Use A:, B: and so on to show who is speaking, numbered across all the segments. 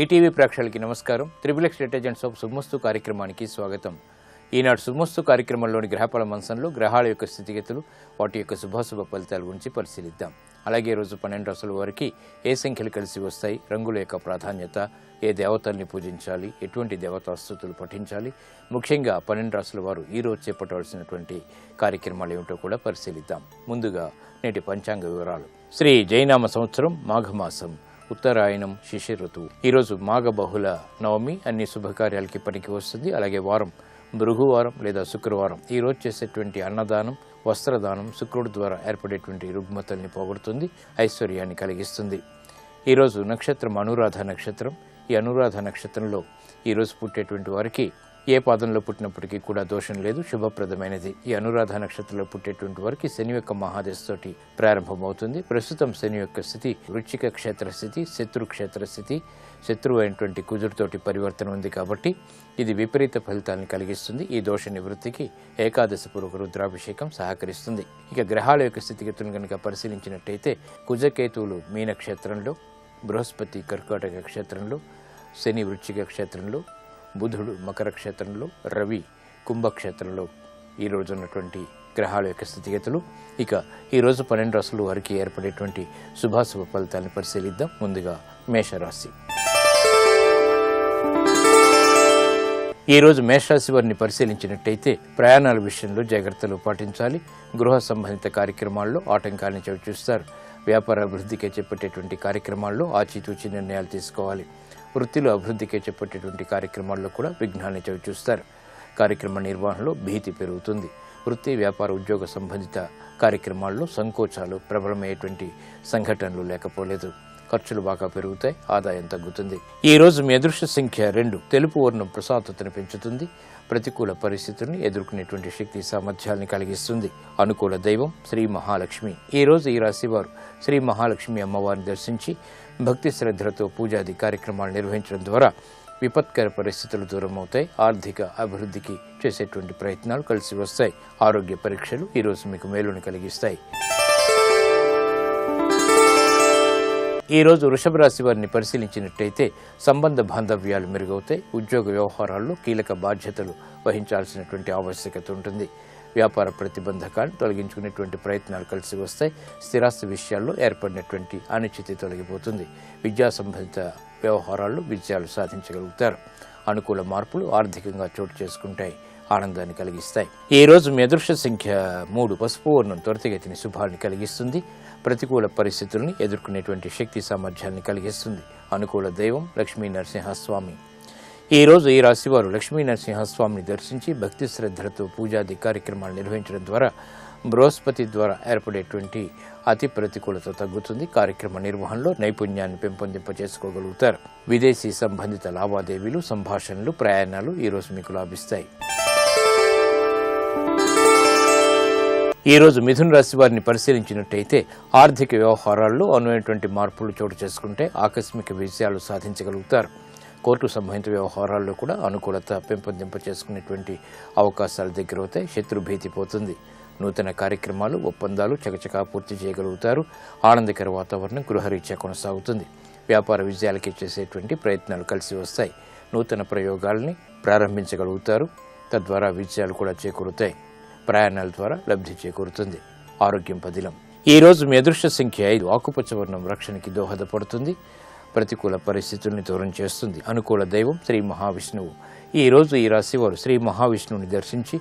A: ETV ప్రేక్షకులకి నమస్కారం. Triplex detergents of శుభమస్తు కార్యక్రమానికి స్వాగతం. ఈనాడు శుభమస్తు కార్యక్రమంలోని గ్రహఫల మంచంలో గ్రహాల యొక్క స్థితిగతులు, వాటి యొక్క శుభాశుభ ఫలితాల గురించి పరిశీలిద్దాం. అలాగే రోజు 12 రాసుల వారికి ఏ సంఖ్యలు కలిసి వస్తాయి, రంగుల యొక్క ప్రాధాన్యత, ఏ దేవతల్ని పూజించాలి, ఎటువంటి దేవతాస్తుతులు పఠించాలి, ముఖ్యంగా 12 రాసుల వారు ఈరోజు చేపట్టవలసినటువంటి కార్యక్రమాలు ఏమిటో కూడా పరిశీలిద్దాం. ముందుగా నేటి పంచాంగ వివరాలు. శ్రీ జైనామ సంవత్సరం మాఘమాసం, ఉత్తరాయణం, శిశిర ఋతువు. ఈరోజు మాఘ బహుళ నవమి, అన్ని శుభకార్యాలకి పనికి వస్తుంది. అలాగే వారం భృగువారం లేదా శుక్రవారం. ఈరోజు చేసేటువంటి అన్నదానం, వస్త్రదానం శుక్రుడి ద్వారా ఏర్పడేటువంటి రుగ్మతల్ని పోగొడుతుంది, ఐశ్వర్యాన్ని కలిగిస్తుంది. ఈరోజు నక్షత్రం అనురాధ నక్షత్రం. ఈ అనురాధ నక్షత్రంలో ఈరోజు పుట్టేటువంటి వారికి ఏ పాదంలో పుట్టినప్పటికీ కూడా దోషం లేదు, శుభప్రదమైనది. ఈ అనురాధ నక్షత్రంలో పుట్టేటువంటి వారికి శని యొక్క మహాదశతోటి ప్రారంభమవుతుంది. ప్రస్తుతం శని యొక్క స్థితి వృశ్చిక క్షేత్ర స్థితి, శత్రు క్షేత్ర స్థితి, శత్రువు అయినటువంటి కుజుడితోటి పరివర్తన ఉంది కాబట్టి ఇది విపరీత ఫలితాలను కలిగిస్తుంది. ఈ దోష నివృత్తికి ఏకాదశి పూర్వక రుద్రాభిషేకం సహకరిస్తుంది. ఇక గ్రహాల యొక్క స్థితిగతులను కనుక పరిశీలించినట్టయితే కుజకేతువులు మీన క్షేత్రంలో, బృహస్పతి కర్కాటక క్షేత్రంలో, శని వృశ్చిక క్షేత్రంలో, బుధుడు మకర క్షేత్రంలో, రవి కుంభక్షేత్రంలో ఈరోజు ఉన్నటువంటి గ్రహాల యొక్క స్థితిగతులు. ఇక ఈరోజు 12 రాసుల వారికి ఏర్పడేటువంటి శుభాశుభ ఫలితాలను పరిశీలిద్దాం. ముందుగా మేషరాశి. ఈరోజు మేషరాశి వారిని పరిశీలించినట్టయితే ప్రయాణాల విషయంలో జాగ్రత్తలు పాటించాలి. గృహ సంబంధిత కార్యక్రమాల్లో ఆటంకాలను చవిచూస్తారు. వ్యాపార అభివృద్ధికి చేపట్టేటువంటి కార్యక్రమాల్లో ఆచితూచి నిర్ణయాలు తీసుకోవాలి. వృత్తిలో అభివృద్ధికి చేపట్టేటువంటి కార్యక్రమాల్లో కూడా విఘ్నాన్ని చవిచూస్తారు. కార్యక్రమ నిర్వహణలో భీతి పెరుగుతుంది. వృత్తి, వ్యాపార, ఉద్యోగ సంబంధిత కార్యక్రమాల్లో సంకోచాలు, ప్రబలమయ్యేటువంటి సంఘటనలు లేకపోలేదు. ఖర్చులు బాగా పెరుగుతాయి, ఆదాయం తగ్గుతుంది. ఈ రోజు మీ అదృష్ట సంఖ్య 2. తెలుపు వర్ణం ప్రశాంతతను పెంచుతుంది. ప్రతికూల పరిస్థితుల్ని ఎదుర్కొనేటువంటి శక్తి సామర్థ్యాన్ని కలిగిస్తుంది. అనుకూల దైవం శ్రీ మహాలక్ష్మి. ఈ రోజు ఈ రాశి వారు శ్రీ మహాలక్ష్మి అమ్మవారిని దర్శించి భక్తి శ్రద్ధలతో పూజాది కార్యక్రమాలు నిర్వహించడం ద్వారా విపత్కర పరిస్థితులు దూరం అవుతాయి. ఆర్థిక అభివృద్ధికి చేసేటువంటి ప్రయత్నాలు కలిసి వస్తాయి. ఆరోగ్య పరీక్షలు ఈరోజు మీకు మేలుని కలిగిస్తాయి. ఈరోజు వృషభ రాశి వారిని పరిశీలించినట్టయితే సంబంధ బాంధవ్యాలు మెరుగవుతాయి. ఉద్యోగ వ్యవహారాల్లో కీలక బాధ్యతలు వహించాల్సినటువంటి ఆవశ్యకత ఉంటుంది. వ్యాపార ప్రతిబంధకాలను తొలగించుకునేటువంటి ప్రయత్నాలు కలిసి వస్తాయి. స్థిరాస్తి విషయాల్లో ఏర్పడినటువంటి అనిశ్చితి తొలగిపోతుంది. విద్యా సంబంధిత వ్యవహారాల్లో విజయాలు సాధించగలుగుతారు. అనుకూల మార్పులు ఆర్థికంగా చోటు చేసుకుంటాయి, ఆనందాన్ని కలిగిస్తాయి. ఈ రోజు మీ అదృష్ట సంఖ్య 3. పసుపు వర్ణం త్వరితగతిని శుభాన్ని కలిగిస్తుంది. ప్రతికూల పరిస్థితుల్ని ఎదుర్కొనేటువంటి శక్తి సామర్థ్యాన్ని కలిగిస్తుంది. అనుకూల దైవం లక్ష్మీ నరసింహస్వామి. ఈ రోజు ఈ రాశి వారు లక్ష్మీ నరసింహస్వామిని దర్శించి భక్తి శ్రద్ధలతో పూజాది కార్యక్రమాలు నిర్వహించడం ద్వారా బృహస్పతి ద్వారా ఏర్పడేటువంటి అతి ప్రతికూలత తగ్గుతుంది. కార్యక్రమ నిర్వహణలో నైపుణ్యాన్ని పెంపొందింపజేసుకోగలుగుతారు. విదేశీ సంబంధిత లావాదేవీలు, సంభాషణలు, ప్రయాణాలు ఈరోజు మీకు లాభిస్తాయి. ఈ రోజు మిథున రాశి వారిని పరిశీలించినట్టయితే ఆర్థిక వ్యవహారాల్లో అనువైనటువంటి మార్పులు చోటు చేసుకుంటే ఆకస్మిక విజయాలు సాధించగలుగుతారు. కోర్టు సంబంధిత వ్యవహారాల్లో కూడా అనుకూలత పెంపొందింప చేసుకునేటువంటి అవకాశాలు దగ్గరవుతాయి. శత్రుభీతి పోతుంది. నూతన కార్యక్రమాలు, ఒప్పందాలు చకచకా పూర్తి చేయగలుగుతారు. ఆనందకర వాతావరణం గృహరీత్యా కొనసాగుతుంది. వ్యాపార విజయాలకి చేసేటువంటి ప్రయత్నాలు కలిసి వస్తాయి. నూతన ప్రయోగాల్ని ప్రారంభించగలుగుతారు. తద్వారా విజయాలు కూడా చేకూరుతాయి. ప్రయాణాల ద్వారా లబ్ధి చేకూరుతుంది. ఆరోగ్యం పదిలం. ఈ రోజు మీ అదృష్ట సంఖ్య 5. ఆకుపచ్చ వర్ణం రక్షణకి దోహదపడుతుంది. ప్రతికూల పరిస్థితుల్ని దూరం చేస్తుంది. అనుకూల దైవం శ్రీ మహావిష్ణువు. ఈ రోజు ఈ రాశి వారు శ్రీ మహావిష్ణువుని దర్శించి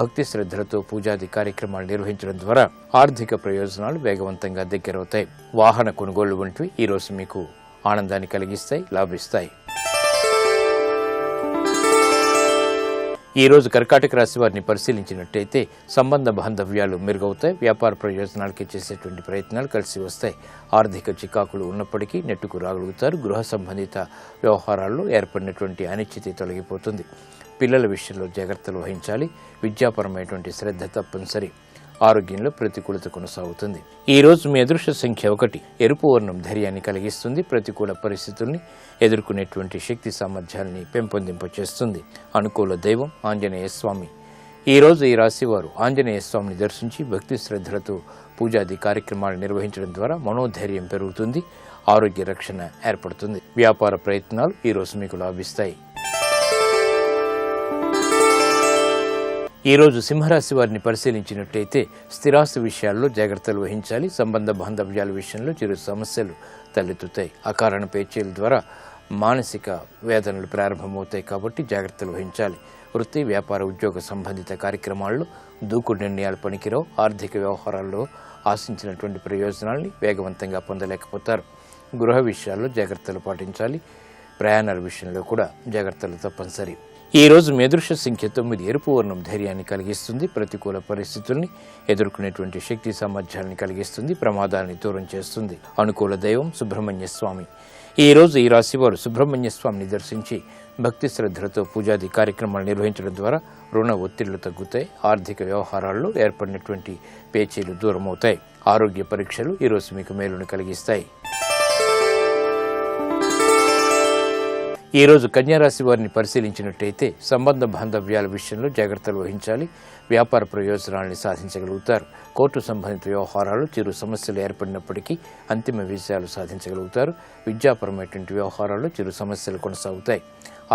A: భక్తి శ్రద్ధలతో పూజాది కార్యక్రమాలు నిర్వహించడం ద్వారా ఆర్థిక ప్రయోజనాలు వేగవంతంగా దగ్గరవుతాయి. వాహన కొనుగోళ్లు వంటివి ఈరోజు మీకు ఆనందాన్ని కలిగిస్తాయి, లాభిస్తాయి. ఈ రోజు కర్కాటక రాశి వారిని పరిశీలించినట్టయితే సంబంధ బాంధవ్యాలు మెరుగవుతాయి. వ్యాపార ప్రయోజనాలకి చేసేటువంటి ప్రయత్నాలు కలిసి వస్తాయి. ఆర్థిక చికాకులు ఉన్నప్పటికీ నెట్టుకు రాగలుగుతారు. గృహ సంబంధిత వ్యవహారాల్లో ఏర్పడినటువంటి అనిశ్చితి తొలగిపోతుంది. పిల్లల విషయంలో జాగ్రత్తలు వహించాలి. విద్యాపరమైనటువంటి శ్రద్ధ తప్పనిసరి. ఆరోగ్యంలో ప్రతికూలత కొనసాగుతుంది. ఈ రోజు మీ అదృష్ట సంఖ్య 1. ఎరుపు వర్ణం ధైర్యాన్ని కలిగిస్తుంది. ప్రతికూల పరిస్థితుల్ని ఎదుర్కొనేటువంటి శక్తి సామర్థ్యాన్ని పెంపొందింపచేస్తుంది. అనుకూల దైవం ఆంజనేయ స్వామి. ఈ రోజు ఈ రాశి వారు ఆంజనేయ స్వామిని దర్శించి భక్తి శ్రద్ధలతో పూజాది కార్యక్రమాలు నిర్వహించడం ద్వారా మనోధైర్యం పెరుగుతుంది. ఆరోగ్య రక్షణ ఏర్పడుతుంది. వ్యాపార ప్రయత్నాలు ఈరోజు మీకు లాభిస్తాయి. ఈరోజు సింహరాశి వారిని పరిశీలించినట్లయితే స్థిరాస్తి విషయాల్లో జాగ్రత్తలు వహించాలి. సంబంధ బాంధవ్యాల విషయంలో చిరు సమస్యలు తలెత్తుతాయి. అకారణ పేచీల ద్వారా మానసిక వేదనలు ప్రారంభమవుతాయి కాబట్టి జాగ్రత్తలు వహించాలి. వృత్తి, వ్యాపార, ఉద్యోగ సంబంధిత కార్యక్రమాల్లో దూకుడు నిర్ణయాలు పనికిరావు. ఆర్థిక వ్యవహారాల్లో ఆశించినటువంటి ప్రయోజనాల్ని వేగవంతంగా పొందలేకపోతారు. గృహ విషయాల్లో జాగ్రత్తలు పాటించాలి. ప్రయాణాల విషయంలో కూడా జాగ్రత్తలు తప్పనిసరి. ఈ రోజు మీ అదృష్ట సంఖ్య 9. ఎరుపు వర్ణం ధైర్యాన్ని కలిగిస్తుంది. ప్రతికూల పరిస్థితుల్ని ఎదుర్కొనేటువంటి శక్తి సామర్థ్యాన్ని కలిగిస్తుంది. ప్రమాదాన్ని దూరం చేస్తుంది. అనుకూల దైవం సుబ్రహ్మణ్య స్వామి. ఈ రోజు ఈ రాశి వారు సుబ్రహ్మణ్య స్వామిని దర్శించి భక్తి శ్రద్ధలతో పూజాది కార్యక్రమాలు నిర్వహించడం ద్వారా రుణ ఒత్తిళ్లు తగ్గుతాయి. ఆర్థిక వ్యవహారాల్లో ఏర్పడినటువంటి పేచీలు దూరమవుతాయి. ఆరోగ్య పరీక్షలు ఈరోజు మీకు మేలును కలిగిస్తాయి. ఈ రోజు కన్యారాశి వారిని పరిశీలించినట్టయితే సంబంధ బాంధవ్యాల విషయంలో జాగ్రత్తలు వహించాలి. వ్యాపార ప్రయోజనాలను సాధించగలుగుతారు. కోర్టు సంబంధిత వ్యవహారాలు చిరు సమస్యలు ఏర్పడినప్పటికీ అంతిమ విజయాలు సాధించగలుగుతారు. విద్యాపరమైనటువంటి వ్యవహారాల్లో చిరు సమస్యలు కొనసాగుతాయి.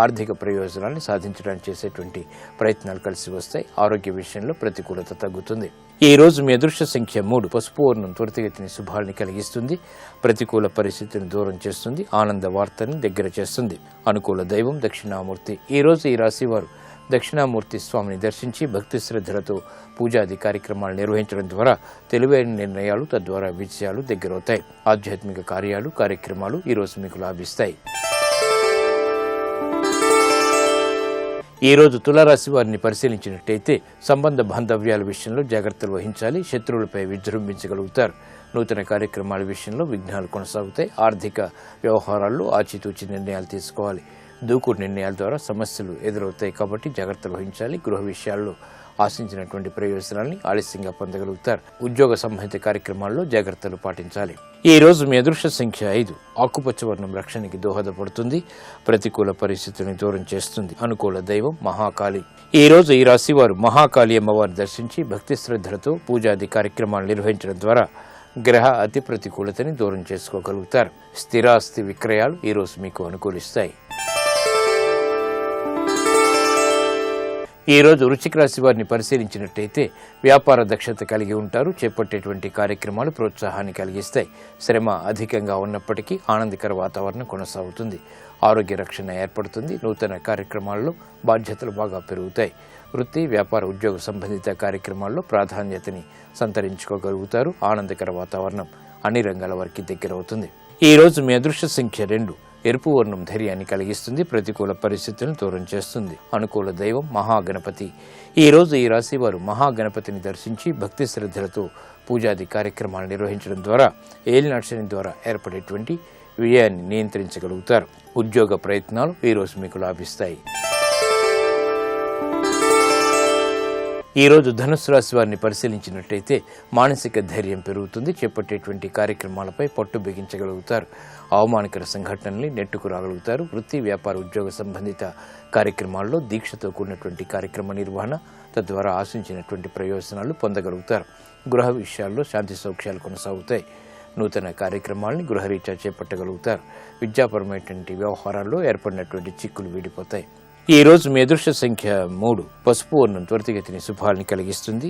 A: ఆర్థిక ప్రయోజనాన్ని సాధించడానికి చేసేటువంటి ప్రయత్నాలు కలిసి వస్తాయి. ఆరోగ్య విషయంలో ప్రతికూలత తగ్గుతుంది. ఈ రోజు మీ అదృష్ట సంఖ్య 3. పసుపు వర్ణం త్వరితగతిని శుభాల్ని కలిగిస్తుంది. ప్రతికూల పరిస్థితిని దూరం చేస్తుంది. ఆనంద వార్తని దగ్గర చేస్తుంది. అనుకూల దైవం దక్షిణామూర్తి. ఈ రోజు ఈ రాశి వారు దక్షిణామూర్తి స్వామిని దర్శించి భక్తి శ్రద్ధలతో పూజాది కార్యక్రమాలు నిర్వహించడం ద్వారా తెలివైన నిర్ణయాలు, తద్వారా విజయాలు దగ్గరవుతాయి. ఆధ్యాత్మిక కార్యక్రమాలు ఈరోజు మీకు లాభిస్తాయి. ఈ రోజు తులారాశి వారిని పరిశీలించినట్టయితే సంబంధ బాంధవ్యాల విషయంలో జాగ్రత్తలు వహించాలి. శత్రువులపై విజృంభించగలుగుతారు. నూతన కార్యక్రమాల విషయంలో విఘ్నాలు కొనసాగుతాయి. ఆర్థిక వ్యవహారాల్లో ఆచితూచి నిర్ణయాలు తీసుకోవాలి. దూకుడు నిర్ణయాల ద్వారా సమస్యలు ఎదురవుతాయి కాబట్టి జాగ్రత్తలు వహించాలి. గృహ విషయాల్లో ఆశించినటువంటి ప్రయోజనాల్ని ఆలస్యంగా పొందగలుగుతారు. ఉద్యోగ సంబంధిత కార్యక్రమాల్లో జాగ్రత్తలు పాటించాలి. ఈ రోజు మీ అదృష్ట సంఖ్య 5. ఆకుపచ్చ వర్ణం రక్షణకి దోహదపడుతుంది. ప్రతికూల పరిస్థితులను దూరం చేస్తుంది. అనుకూల దైవం మహాకాళి. ఈ రోజు ఈ రాశి వారు మహాకాళి అమ్మవారిని దర్శించి భక్తి శ్రద్ధలతో పూజాది కార్యక్రమాలు నిర్వహించడం ద్వారా గ్రహ అతి ప్రతికూలతని దూరం చేసుకోగలుగుతారు. స్థిరాస్తి విక్రయాలు ఈరోజు మీకు అనుకూలిస్తాయి. ఈ రోజు వృశ్చిక రాశి వారిని పరిశీలించినట్టయితే వ్యాపార దక్షత కలిగి ఉంటారు. చేపట్టేటువంటి కార్యక్రమాలు ప్రోత్సాహాన్ని కలిగిస్తాయి. శ్రమ అధికంగా ఉన్నప్పటికీ ఆనందకర వాతావరణం కొనసాగుతుంది. ఆరోగ్య రక్షణ ఏర్పడుతుంది. నూతన కార్యక్రమాల్లో బాధ్యతలు బాగా పెరుగుతాయి. వృత్తి, వ్యాపార, ఉద్యోగ సంబంధిత కార్యక్రమాల్లో ప్రాధాన్యతని సంతరించుకోగలుగుతారు. ఆనందకర వాతావరణం అన్ని రంగాల వారికి దగ్గరవుతుంది. ఈ రోజు మీ అదృష్ట సంఖ్య 2. ఎరుపు వర్ణం ధైర్యాన్ని కలిగిస్తుంది. ప్రతికూల పరిస్థితులను దూరం చేస్తుంది. అనుకూల దైవం మహాగణపతి. ఈ రోజు ఈ రాశి వారు మహాగణపతిని దర్శించి భక్తి శ్రద్ధలతో పూజాది కార్యక్రమాలు నిర్వహించడం ద్వారా ఏలినాటి శని ద్వారా ఏర్పడేటువంటి వ్యయాన్ని నియంత్రించగలుగుతారు. ఉద్యోగ ప్రయత్నాలు ఈరోజు మీకు లాభిస్తాయి. ఈ రోజు ధనుస్సు రాశి వారిని పరిశీలించినట్టయితే మానసిక ధైర్యం పెరుగుతుంది. చేపట్టేటువంటి కార్యక్రమాలపై పట్టు బిగించగలుగుతారు. అవమానకర సంఘటనల్ని నెట్టుకు రాగలుగుతారు. వృత్తి, వ్యాపార, ఉద్యోగ సంబంధిత కార్యక్రమాల్లో దీక్షతో కూడినటువంటి కార్యక్రమ నిర్వహణ, తద్వారా ఆశించినటువంటి ప్రయోజనాలు పొందగలుగుతారు. గృహ విషయాల్లో శాంతి సౌఖ్యాలు కొనసాగుతాయి. నూతన కార్యక్రమాలని గృహరీత్యా చేపట్టగలుగుతారు. విద్యాపరమైనటువంటి వ్యవహారాల్లో ఏర్పడినటువంటి చిక్కులు వీడిపోతాయి. ఈ రోజు మీ అదృష్ట సంఖ్య 3. పసుపు వర్ణం త్వరితగతిని శుభాల్ని కలిగిస్తుంది.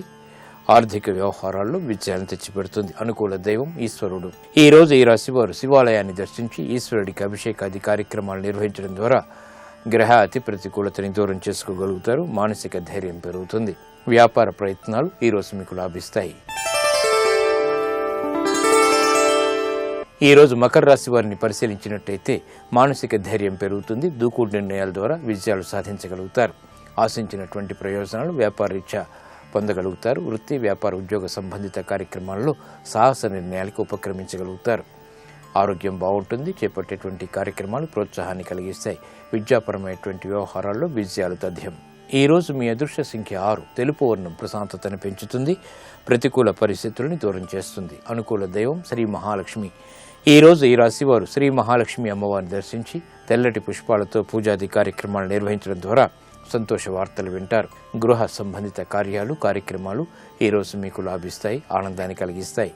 A: ఆర్థిక వ్యవహారాల్లో విజయాన్ని తెచ్చిపెడుతుంది. అనుకూల దైవం ఈశ్వరుడు. ఈ రోజు ఈ రాశి వారు శివాలయాన్ని దర్శించి ఈశ్వరుడికి అభిషేకాది కార్యక్రమాలు నిర్వహించడం ద్వారా గ్రహ అతి ప్రతికూలతని దూరం చేసుకోగలుగుతారు. మానసిక ధైర్యం పెరుగుతుంది. వ్యాపార ప్రయత్నాలు ఈరోజు మీకు లాభిస్తాయి. ఈ రోజు మకర రాశి వారిని పరిశీలించినట్టయితే మానసిక ధైర్యం పెరుగుతుంది. దూకుడు నిర్ణయాల ద్వారా విజయాలు సాధించగలుగుతారు. ఆశించినటువంటి ప్రయోజనాలు వ్యాపారరీత్యా పొందగలుగుతారు. వృత్తి, వ్యాపార, ఉద్యోగ సంబంధిత కార్యక్రమాల్లో సాహస నిర్ణయాలకు ఉపక్రమించగలుగుతారు. ఆరోగ్యం బాగుంటుంది. చేపట్టేటువంటి కార్యక్రమాలు ప్రోత్సాహాన్ని కలిగిస్తాయి. విద్యాపరమైనటువంటి వ్యవహారాల్లో విజయాలు తథ్యం. ఈ రోజు మీ అదృష్ట సంఖ్య 6. తెలుపు వర్ణం ప్రశాంతతను పెంచుతుంది. ప్రతికూల పరిస్థితులను దూరం చేస్తుంది. అనుకూల దైవం శ్రీ మహాలక్ష్మి. ఈ రోజు ఈ రాశి వారు శ్రీ మహాలక్ష్మి అమ్మవారిని దర్శించి తెల్లటి పుష్పాలతో పూజాది కార్యక్రమాలు నిర్వహించడం ద్వారా సంతోష వార్తలు వింటారు. గృహ సంబంధిత కార్యక్రమాలు ఈ రోజు మీకు లాభిస్తాయి. ఆనందాన్ని కలిగిస్తాయి.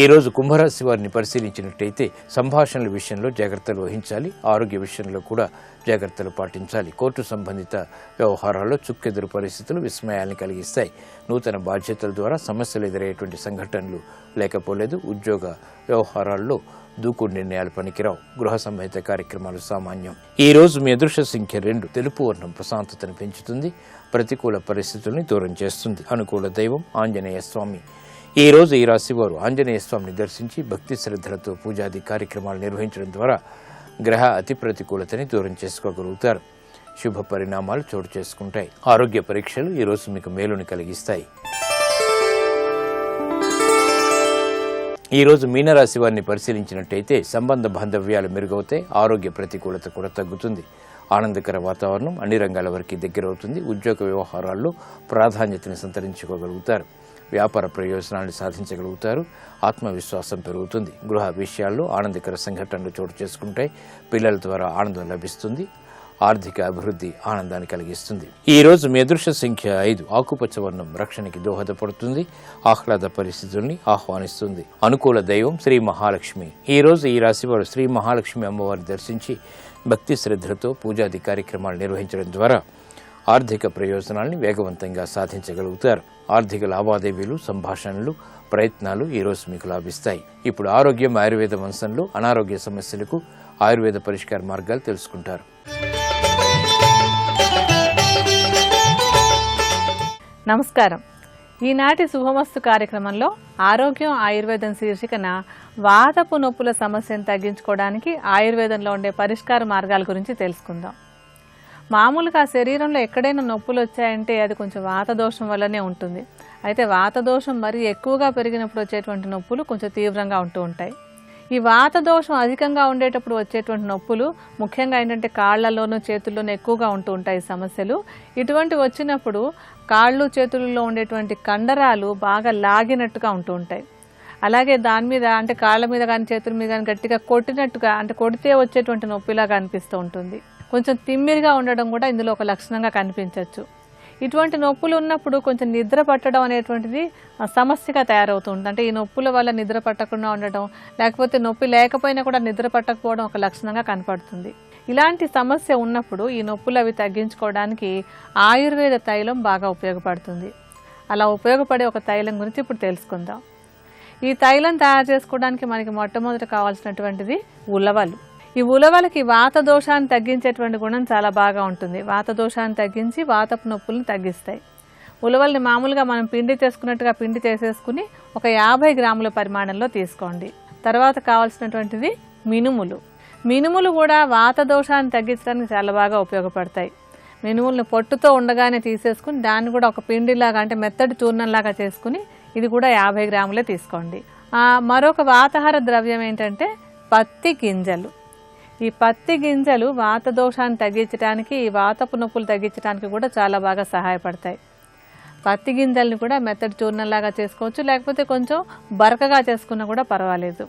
A: ఈ రోజు కుంభరాశి వారిని పరిశీలించినట్టయితే సంభాషణల విషయంలో జాగ్రత్తలు వహించాలి. ఆరోగ్య విషయంలో కూడా జాగ్రత్తలు పాటించాలి. కోర్టు సంబంధిత వ్యవహారాల్లో చుక్కెదురు పరిస్థితులు విస్మయాన్ని కలిగిస్తాయి. నూతన బాధ్యతల ద్వారా సమస్యలు ఎదురయ్యేటువంటి సంఘటనలు లేకపోలేదు. ఉద్యోగ వ్యవహారాల్లో దూకుడు నిర్ణయాలు పనికిరావు. గృహ సంబంధిత కార్యక్రమాలు సామాన్యం. ఈ రోజు మీ అదృష్ట సంఖ్య 2. తెలుపు వర్ణం ప్రశాంతతను పెంచుతుంది. ప్రతికూల పరిస్థితుల్ని దూరం చేస్తుంది. అనుకూల దైవం ఆంజనేయ స్వామి. ఈ రోజు ఈ రాశి వారు ఆంజనేయ స్వామిని దర్శించి భక్తి శ్రద్ధలతో పూజాది కార్యక్రమాలు నిర్వహించడం ద్వారా గ్రహ అతి ప్రతికూలతని దూరం చేసుకోగలుగుతారు. శుభ పరిణామాలు చోటు చేసుకుంటాయి. ఆరోగ్య పరీక్షలు ఈ రోజు మీకు మేలుని కలిగిస్తాయి. ఈ రోజు మీనరాశి వారిని పరిశీలించినట్టయితే సంబంధ బాంధవ్యాలు మెరుగవుతాయి. ఆరోగ్య ప్రతికూలత కూడా తగ్గుతుంది. ఆనందకర వాతావరణం అన్ని రంగాల వారికి దగ్గరవుతుంది. ఉద్యోగ వ్యవహారాల్లో ప్రాధాన్యతను సంతరించుకోగలుగుతారు. వ్యాపార ప్రయోజనాన్ని సాధించగలుగుతారు. ఆత్మవిశ్వాసం పెరుగుతుంది. గృహ విషయాల్లో ఆనందకర సంఘటనలు చోటు చేసుకుంటాయి. పిల్లల ద్వారా ఆనందం లభిస్తుంది. ఆర్థిక అభివృద్ధి ఆనందాన్ని కలిగిస్తుంది. ఈ రోజు మీ అదృష్ట సంఖ్య 5. ఆకుపచ్చ వర్ణం రక్షణకి దోహదపడుతుంది. ఆహ్లాద పరిస్థితుల్ని ఆహ్వానిస్తుంది. అనుకూల దైవం శ్రీ మహాలక్ష్మి. ఈ రోజు ఈ రాశి వారు శ్రీ మహాలక్ష్మి అమ్మవారిని దర్శించి భక్తి శ్రద్ధలతో పూజాది కార్యక్రమాలు నిర్వహించడం ద్వారా ఆర్థిక ప్రయోజనాల్ని వేగవంతంగా సాధించగలుగుతారు. ఆర్థిక లావాదేవీలు, సంభాషణలు, ప్రయత్నాలు ఈ రోజు మీకు లాభిస్తాయి. ఇప్పుడు ఆరోగ్యం ఆయుర్వేద వంశంలో అనారోగ్య సమస్యలకు ఆయుర్వేద పరిష్కార మార్గాలు తెలుసుకుంటారు.
B: నమస్కారం. ఈనాటి శుభమస్తు కార్యక్రమంలో ఆరోగ్యం ఆయుర్వేదం శీర్షికన వాతపు నొప్పుల సమస్యను తగ్గించుకోవడానికి ఆయుర్వేదంలో ఉండే పరిష్కార మార్గాల గురించి తెలుసుకుందాం. మామూలుగా శరీరంలో ఎక్కడైనా నొప్పులు వచ్చాయంటే అది కొంచెం వాతదోషం వల్లనే ఉంటుంది. అయితే వాతదోషం మరీ ఎక్కువగా పెరిగినప్పుడు వచ్చేటువంటి నొప్పులు కొంచెం తీవ్రంగా ఉంటూ ఉంటాయి. ఈ వాతదోషం అధికంగా ఉండేటప్పుడు వచ్చేటువంటి నొప్పులు ముఖ్యంగా ఏంటంటే కాళ్లలోనూ చేతుల్లోనూ ఎక్కువగా ఉంటూ ఉంటాయి ఈ సమస్యలు. ఇటువంటి వచ్చినప్పుడు కాళ్ళు చేతుల్లో ఉండేటువంటి కండరాలు బాగా లాగినట్టుగా ఉంటూ ఉంటాయి. అలాగే దాని మీద అంటే కాళ్ళ మీద కానీ చేతుల మీద కానీ గట్టిగా కొట్టినట్టుగా అంటే కొడితే వచ్చేటువంటి నొప్పిలాగా అనిపిస్తూ ఉంటుంది. కొంచెం తిమ్మిరిగా ఉండడం కూడా ఇందులో ఒక లక్షణంగా కనిపించవచ్చు. ఇటువంటి నొప్పులు ఉన్నప్పుడు కొంచెం నిద్ర పట్టడం అనేటువంటిది సమస్యగా తయారవుతుంది. అంటే ఈ నొప్పుల వల్ల నిద్ర పట్టకుండా ఉండడం, లేకపోతే నొప్పి లేకపోయినా కూడా నిద్ర పట్టకపోవడం ఒక లక్షణంగా కనపడుతుంది. ఇలాంటి సమస్య ఉన్నప్పుడు ఈ నొప్పులు అవి తగ్గించుకోవడానికి ఆయుర్వేద తైలం బాగా ఉపయోగపడుతుంది. అలా ఉపయోగపడే ఒక తైలం గురించి ఇప్పుడు తెలుసుకుందాం. ఈ తైలం తయారు చేసుకోవడానికి మనకి మొట్టమొదటి కావాల్సినటువంటిది ఉలవలు. ఈ ఉలవలకి వాత దోషాన్ని తగ్గించేటువంటి గుణం చాలా బాగా ఉంటుంది. వాత దోషాన్ని తగ్గించి వాతపు నొప్పులను తగ్గిస్తాయి. ఉలవల్ని మామూలుగా మనం పిండి చేసుకున్నట్టుగా పిండి చేసేసుకుని ఒక 50 గ్రాముల పరిమాణంలో తీసుకోండి. తర్వాత కావాల్సినటువంటిది మినుములు. మినుములు కూడా వాత దోషాన్ని తగ్గించడానికి చాలా బాగా ఉపయోగపడతాయి. మినుములను పొట్టుతో ఉండగానే తీసేసుకుని దాన్ని కూడా ఒక పిండిలాగా అంటే మెత్తడి చూర్ణంలాగా చేసుకుని ఇది కూడా 50 గ్రాములే తీసుకోండి. మరొక వాతాహార ద్రవ్యం ఏంటంటే పత్తి గింజలు. ఈ పత్తి గింజలు వాత దోషాన్ని తగ్గించడానికి, ఈ వాతపు నొప్పులు తగ్గించడానికి కూడా చాలా బాగా సహాయపడతాయి. పత్తి గింజల్ని కూడా మెత్తడి చూర్ణంలాగా చేసుకోవచ్చు, లేకపోతే కొంచెం బరకగా చేసుకున్నా కూడా పర్వాలేదు.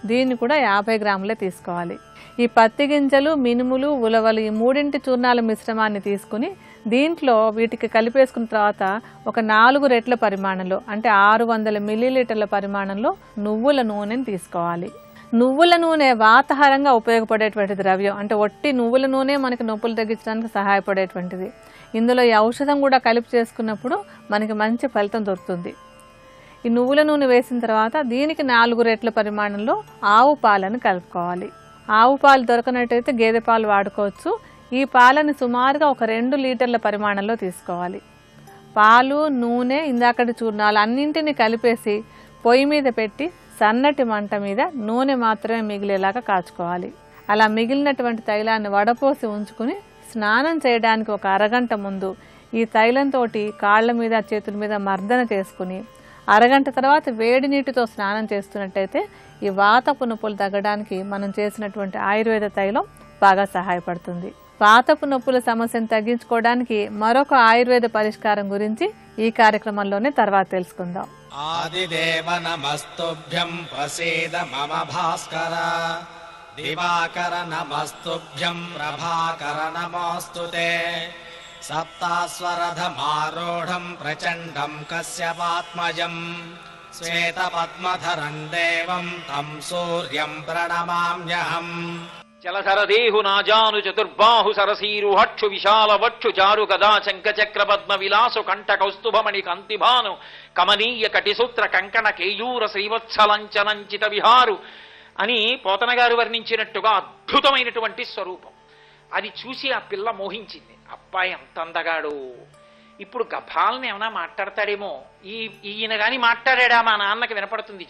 B: దీన్ని కూడా 50 గ్రాములే తీసుకోవాలి. ఈ పత్తి గింజలు, మినుములు, ఉలవలు ఈ మూడింటి చూర్ణాల మిశ్రమాన్ని తీసుకుని దీంట్లో వీటికి కలిపేసుకున్న తర్వాత ఒక 4 రెట్ల పరిమాణంలో అంటే 600 మిల్లీలీటర్ల పరిమాణంలో నువ్వుల నూనెని తీసుకోవాలి. నువ్వుల నూనె వాతాహారంగా ఉపయోగపడేటువంటి ద్రవ్యం. అంటే ఒట్టి నువ్వుల నూనె మనకి నొప్పులు తగ్గించడానికి సహాయపడేటువంటిది. ఇందులో ఈ ఔషధం కూడా కలిపి చేసుకున్నప్పుడు మనకి మంచి ఫలితం దొరుకుతుంది. ఈ నువ్వుల నూనె వేసిన తర్వాత దీనికి 4 రెట్ల పరిమాణంలో ఆవు పాలను కలుపుకోవాలి. ఆవు పాలు దొరకనట్టయితే గేదె పాలు వాడుకోవచ్చు. ఈ పాలను సుమారుగా ఒక 2 లీటర్ల పరిమాణంలో తీసుకోవాలి. పాలు, నూనె, ఇందాకటి చూర్ణాలు అన్నింటినీ కలిపేసి పొయ్యి మీద పెట్టి సన్నటి మంట మీద నూనె మాత్రమే మిగిలేలాగా కాచుకోవాలి. అలా మిగిలినటువంటి తైలాన్ని వడపోసి ఉంచుకుని స్నానం చేయడానికి ఒక అరగంట ముందు ఈ తైలంతో కాళ్ళ మీద చేతుల మీద మర్దన చేసుకుని అరగంట తర్వాత వేడి నీటితో స్నానం చేస్తున్నట్టయితే ఈ వాతపు నొప్పులు తగ్గడానికి మనం చేసినటువంటి ఆయుర్వేద తైలం బాగా సహాయపడుతుంది. వాతపు నొప్పుల సమస్యను తగ్గించుకోవడానికి మరొక ఆయుర్వేద పరిష్కారం గురించి ఈ కార్యక్రమంలోనే తర్వాత తెలుసుకుందాం.
C: ఆదిదేవ నమస్తుభ్యం ప్రసీద మమ భాస్కర, దివాకర నమస్తుభ్యం ప్రభాకర నమోస్తుతే, సప్తాస్వరథమారూఢం ప్రచండం కశ్యపాత్మజం, శ్వేతపద్మధరం దేవం తం సూర్యం ప్రణమామ్యహం.
D: చలధరదేహు నాజాను చతుర్బాహు సరసీరుహక్షు విశాల వక్షు చారు గదా శంఖచక్ర పద్మ విలాసు కంఠ కౌస్తుభమణి కాంతిభాను కమనీయ కటిసూత్ర కంకణ కేయూర శ్రీవత్సలంచనంచిత విహారు అని పోతన గారు వర్ణించినట్టుగా అద్భుతమైనటువంటి స్వరూపం. అది చూసి ఆ పిల్ల మోహించింది. అబ్బాయి ఎంత అందగాడు, ఇప్పుడు గభాల్ని ఏమైనా మాట్లాడతాడేమో, ఈయన గాని మాట్లాడా మా నాన్నకి వినపడుతుంది.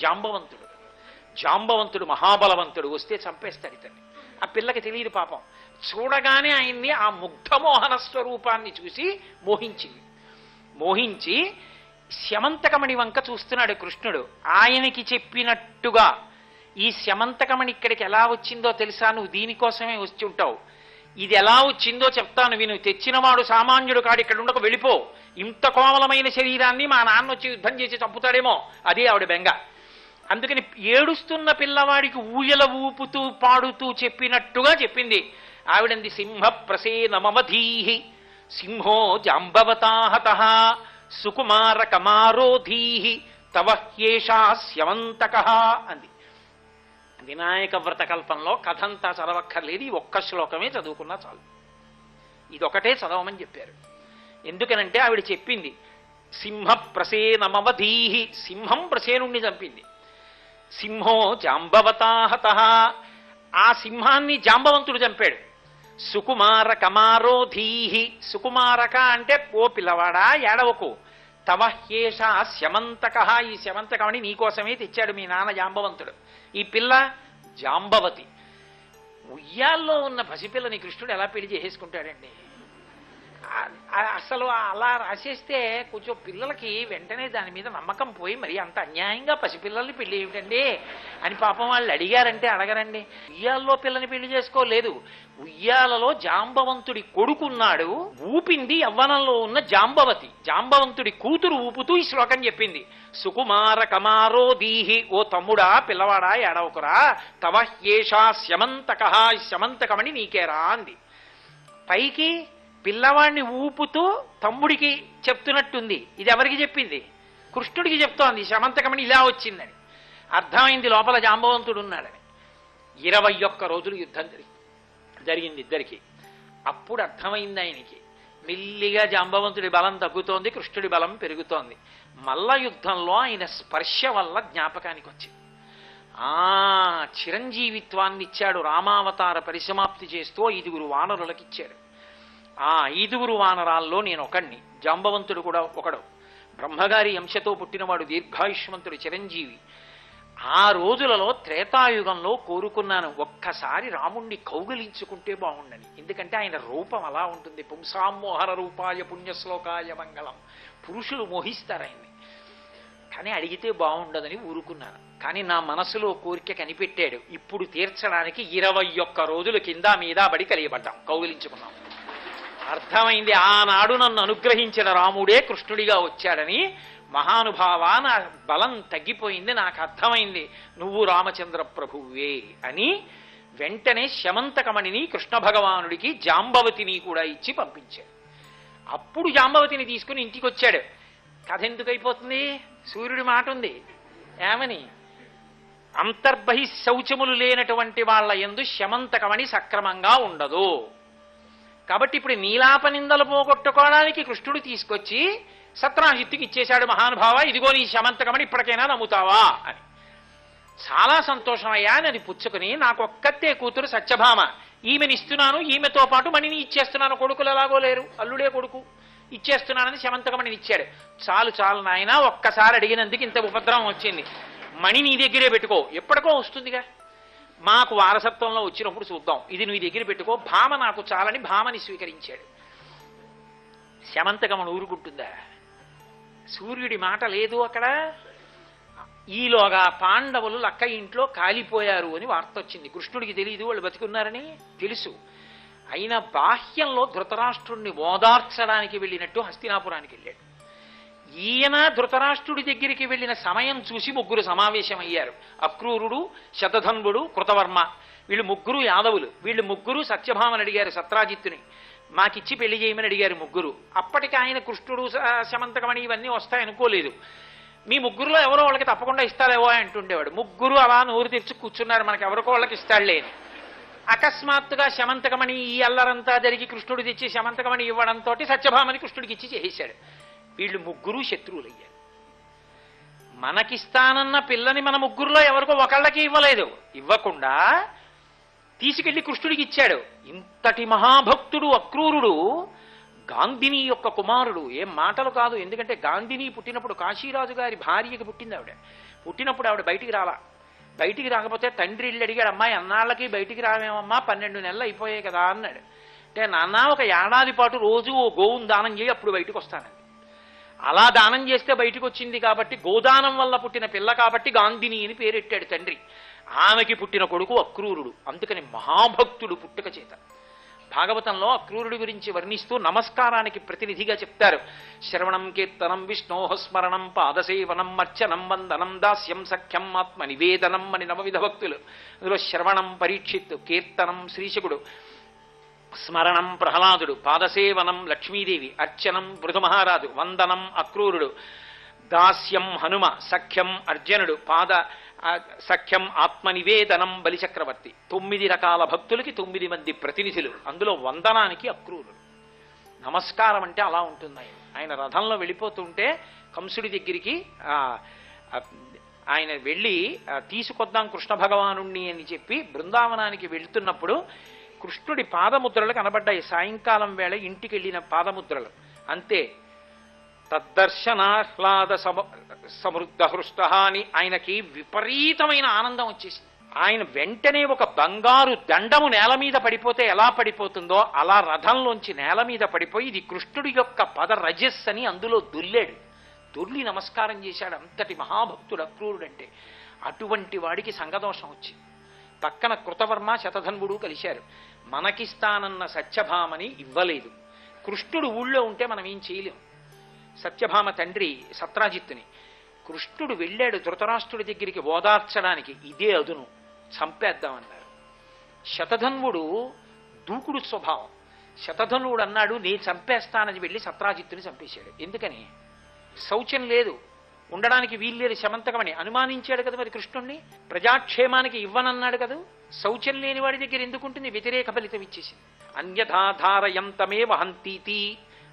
D: జాంబవంతుడు మహాబలవంతుడు, వస్తే చంపేస్తాడు ఇతన్ని. ఆ పిల్లకి తెలియదు పాపం. చూడగానే ఆయన్ని ఆ ముగ్ధమోహన స్వరూపాన్ని చూసి మోహించి శమంతకమణి వంక చూస్తున్నాడు కృష్ణుడు. ఆయనకి చెప్పినట్టుగా ఈ శమంతకమణి ఇక్కడికి ఎలా వచ్చిందో తెలుసా, నువ్వు దీనికోసమే వచ్చి ఉంటావు, ఇది ఎలా వచ్చిందో చెప్తాను విను, తెచ్చినవాడు సామాన్యుడు కాడు, ఇక్కడ ఉండకు, వెళ్ళిపో. ఇంత కోమలమైన శరీరాన్ని మా నాన్న వచ్చి యుద్ధం చేసి చంపుతాడేమో, అదే ఆవిడ బెంగ. అందుకని ఏడుస్తున్న పిల్లవాడికి ఊయల ఊపుతూ పాడుతూ చెప్పినట్టుగా చెప్పింది ఆవిడంది. సింహ ప్రసేనమవధీహి సింహో జాంబవతాహత సుకుమార కమారోధీహి తవ హ్యేషా స్యమంతక అంది. వినాయక వ్రతకల్పంలో కథంతా చదవక్కర్లేదు, ఈ ఒక్క శ్లోకమే చదువుకున్నా చాలు. ఇదొకటే చదవమని చెప్పారు. ఎందుకనంటే ఆవిడ చెప్పింది సింహ ప్రసేనమవధీహి, సింహం ప్రసేనుణ్ణి చంపింది. సింహో జాంబవతాహత, ఆ సింహాన్ని జాంబవంతుడు చంపాడు. సుకుమార కమారోధీహి, సుకుమారక అంటే ఓ పిల్లవాడా ఏడవకు, తవ హ్యేష శమంతక, ఈ శమంతకమని నీకోసమే తెచ్చాడు మీ నాన్న జాంబవంతుడు. ఈ పిల్ల జాంబవతి. ఉయ్యాల్లో ఉన్న పసిపిల్లని కృష్ణుడు ఎలా పెళ్లి చేసేసుకుంటాడండి? అసలు అలా రాసేస్తే కొంచెం పిల్లలకి వెంటనే దాని మీద నమ్మకం పోయి మరి అంత అన్యాయంగా పసిపిల్లల్ని పెళ్లి ఏమిటండి అని పాపం వాళ్ళు అడిగారంటే అడగరండి. ఉయ్యాల్లో పిల్లని పెళ్లి చేసుకోలేదు, ఉయ్యాలలో జాంబవంతుడి కొడుకున్నాడు, ఊపింది యవ్వనంలో ఉన్న జాంబవతి. జాంబవంతుడి కూతురు ఊపుతూ ఈ శ్లోకం చెప్పింది. సుకుమార కమారోధీహి, ఓ తమ్ముడా పిల్లవాడా ఏడవకురా, తవ హ్యేషా శమంతక, శమంతకమని నీకేరా అంది. పైకి పిల్లవాడిని ఊపుతూ తమ్ముడికి చెప్తున్నట్టుంది. ఇది ఎవరికి చెప్పింది? కృష్ణుడికి చెప్తోంది. శమంతకమని ఇలా వచ్చిందని అర్థమైంది, లోపల జాంబవంతుడు ఉన్నాడని. 21 రోజులు యుద్ధం జరిగింది ఇద్దరికి. అప్పుడు అర్థమైంది ఆయనకి. మెల్లిగా జాంబవంతుడి బలం తగ్గుతోంది, కృష్ణుడి బలం పెరుగుతోంది. మల్ల యుద్ధంలో ఆయన స్పర్శ వల్ల జ్ఞాపకానికి వచ్చింది. చిరంజీవిత్వాన్ని ఇచ్చాడు. రామావతార పరిసమాప్తి చేస్తూ 5 వానరులకు ఇచ్చాడు. ఆ 5 వానరాల్లో నేను ఒకడిని, జాంబవంతుడు కూడా ఒకడు. బ్రహ్మగారి అంశతో పుట్టినవాడు, దీర్ఘాయుష్మంతుడు, చిరంజీవి. ఆ రోజులలో త్రేతాయుగంలో కోరుకున్నాను, ఒక్కసారి రాముణ్ణి కౌగిలించుకుంటే బాగుండని. ఎందుకంటే ఆయన రూపం అలా ఉంటుంది. పుంసామోహర రూపాయ పుణ్యశ్లోకాయ మంగళం. పురుషులు మోహిస్తారు ఆయన్ని. కానీ అడిగితే బాగుండదని ఊరుకున్నాను. కానీ నా మనసులో కోరిక కనిపెట్టాడు. ఇప్పుడు తీర్చడానికి 21 రోజులు కింద మీద పడి కలియబడ్డాం, కౌగిలించుకున్నాం. అర్థమైంది, ఆనాడు నన్ను అనుగ్రహించిన రాముడే కృష్ణుడిగా వచ్చాడని. మహానుభావ, నా బలం తగ్గిపోయింది, నాకు అర్థమైంది నువ్వు రామచంద్ర ప్రభువే అని. వెంటనే శమంతకమణిని కృష్ణ భగవానుడికి జాంబవతిని కూడా ఇచ్చి పంపించాడు. అప్పుడు జాంబవతిని తీసుకుని ఇంటికి వచ్చాడు. కథ ఎందుకు అయిపోతుంది? సూర్యుడి మాట ఉంది ఏమని, అంతర్బహి శౌచములు లేనటువంటి వాళ్ళ యందు శమంతకమణి సక్రమంగా ఉండదు. కాబట్టి ఇప్పుడు నీలాపనిందలు పోగొట్టుకోవడానికి కృష్ణుడు తీసుకొచ్చి సత్రాజిత్తుకి ఇచ్చేశాడు. మహానుభావ, ఇదిగో నీ శమంతకమని ఇప్పటికైనా నమ్ముతావా అని. చాలా సంతోషమయ్యా అని అది పుచ్చుకుని, నాకు ఒక్కతే కూతురు సత్యభామ, ఈమెని ఇస్తున్నాను, ఈమెతో పాటు మణిని ఇచ్చేస్తున్నాను, కొడుకులు ఎలాగో లేరు, అల్లుడే కొడుకు, ఇచ్చేస్తున్నానని శమంతకమణిని ఇచ్చాడు. చాలు చాలు నాయన, ఒక్కసారి అడిగినందుకు ఇంత ఉపద్రవం వచ్చింది, మణి నీ దగ్గరే పెట్టుకో, ఎప్పటికో వస్తుందిగా, మాకు వారసత్వంలో వచ్చినప్పుడు చూద్దాం, ఇది నువ్వు దగ్గర పెట్టుకో, భామ నాకు చాలని భామని స్వీకరించాడు. శమంతకమణి ఊరుకుంటుందా? సూర్యుడి మాట లేదు అక్కడ. ఈలోగా పాండవులు లక్క ఇంట్లో కాలిపోయారు అని వార్త వచ్చింది. కృష్ణుడికి తెలియదు వాళ్ళు బతికున్నారని, తెలుసు. అయినా బాహ్యంలో ధృతరాష్ట్రుణ్ణి ఓదార్చడానికి వెళ్ళినట్టు హస్తినాపురానికి వెళ్ళాడు. ఈయన ధృతరాష్ట్రుడి దగ్గరికి వెళ్ళిన సమయం చూసి 3 సమావేశమయ్యారు. అక్రూరుడు, శతధన్వుడు, కృతవర్మ. వీళ్ళు 3 యాదవులు. వీళ్ళు 3 సత్యభామని అడిగారు, సత్రాజిత్తుని మాకిచ్చి పెళ్లి చేయమని అడిగారు 3. అప్పటికి ఆయన కృష్ణుడు శమంతకమణి ఇవన్నీ వస్తాయనుకోలేదు. మీ ముగ్గురులో ఎవరో వాళ్ళకి తప్పకుండా ఇస్తారేవో అంటుండేవాడు. ముగ్గురు అలా నోరు తెరిచి కూర్చున్నారు, మనకి ఎవరికో వాళ్ళకి ఇస్తాడులే అని. అకస్మాత్తుగా శమంతకమణి ఈ అల్లరంతా జరిగి కృష్ణుడు తెచ్చి శమంతకమణి ఇవ్వడంతో సత్యభామని కృష్ణుడికి ఇచ్చి చేసేశాడు. వీళ్ళు ముగ్గురు శత్రువులయ్యారు. మనకిస్తానన్న పిల్లని మన ముగ్గురులో ఎవరికో ఒకళ్ళకి ఇవ్వలేదు, ఇవ్వకుండా తీసుకెళ్లి కృష్ణుడికి ఇచ్చాడు. ఇంతటి మహాభక్తుడు అక్రూరుడు గాంధిని యొక్క కుమారుడు. ఏం మాటలు కాదు. ఎందుకంటే గాంధిని పుట్టినప్పుడు కాశీరాజు గారి భార్యకి పుట్టింది ఆవిడ. పుట్టినప్పుడు ఆవిడ బయటికి రాలా. బయటికి రాకపోతే తండ్రి ఇల్లు అడిగాడు, అమ్మాయి అన్నాళ్ళకి బయటికి రావేమమ్మా, 12 నెలలు అయిపోయాయి కదా అన్నాడు. అంటే నాన్న ఒక ఏడాది పాటు రోజు ఓ గోవును దానం చేయి, అప్పుడు బయటకు వస్తానండి. అలా దానం చేస్తే బయటకు వచ్చింది కాబట్టి, గోదానం వల్ల పుట్టిన పిల్ల కాబట్టి గాంధిని అని పేరెట్టాడు తండ్రి. ఆమెకి పుట్టిన కొడుకు అక్రూరుడు. అందుకని మహాభక్తుడు పుట్టుక చేత. భాగవతంలో అక్రూరుడి గురించి వర్ణిస్తూ నమస్కారానికి ప్రతినిధిగా చెప్తారు. శ్రవణం కీర్తనం విష్ణోః స్మరణం పాదసేవనం అర్చనం వందనం దాస్యం సఖ్యం ఆత్మ నివేదనం అని నవవిధ భక్తులు. అందులో శ్రవణం పరీక్షిత్, కీర్తనం శ్రీశకుడు, స్మరణం ప్రహ్లాదుడు, పాదసేవనం లక్ష్మీదేవి, అర్చనం పృథుమహారాజు, వందనం అక్రూరుడు, దాస్యం హనుమ, సఖ్యం అర్జునుడు, సఖ్యం ఆత్మనివేదనం బలిచక్రవర్తి. 9 రకాల భక్తులకి 9 మంది ప్రతినిధులు. అందులో వందనానికి అక్రూరుడు. నమస్కారం అంటే అలా ఉంటుంది. ఆయన రథంలో వెళ్ళిపోతుంటే కంసుడి దగ్గరికి ఆయన వెళ్ళి తీసుకొద్దాం కృష్ణ భగవానుణ్ణి అని చెప్పి బృందావనానికి వెళుతున్నప్పుడు కృష్ణుడి పాదముద్రలు కనబడ్డాయి. సాయంకాలం వేళ ఇంటికి వెళ్ళిన పాదముద్రలు అంతే. తద్దర్శనాహ్లాద సమృద్ధ హృష్ట అని ఆయనకి విపరీతమైన ఆనందం వచ్చేసింది. ఆయన వెంటనే ఒక బంగారు దండము నేల మీద పడిపోతే ఎలా పడిపోతుందో అలా రథంలోంచి నేల మీద పడిపోయి ఇది కృష్ణుడి యొక్క పద రజస్ అని అందులో దొర్లాడు. దొర్లి నమస్కారం చేశాడు. అంతటి మహాభక్తుడు అక్రూరుడంటే. అటువంటి వాడికి సంగదోషం వచ్చింది. పక్కన కృతవర్మ శతధన్వుడు కలిశారు. మనకిస్తానన్న సత్యభామని ఇవ్వలేదు. కృష్ణుడు ఊళ్ళో ఉంటే మనం ఏం చేయలేం. సత్యభామ తండ్రి సత్రాజిత్తుని. కృష్ణుడు వెళ్ళాడు ధృతరాష్ట్రుడి దగ్గరికి ఓదార్చడానికి. ఇదే అదును, చంపేద్దామన్నారు. శతధన్వుడు దూకుడు స్వభావం. శతధన్వుడు అన్నాడు, నేను చంపేస్తానని వెళ్ళి సత్రాజిత్తుని చంపేశాడు. ఎందుకని? శౌచం లేదు, ఉండడానికి వీల్లేరు శమంతకమని అనుమానించాడు కదా మరి కృష్ణుణ్ణి. ప్రజాక్షేమానికి ఇవ్వనన్నాడు కదా. శౌచం లేని వాడి దగ్గర ఎందుకుంటుంది? వ్యతిరేక ఫలితం ఇచ్చేసింది. అన్యథాధారయంతమే వహంతీతి.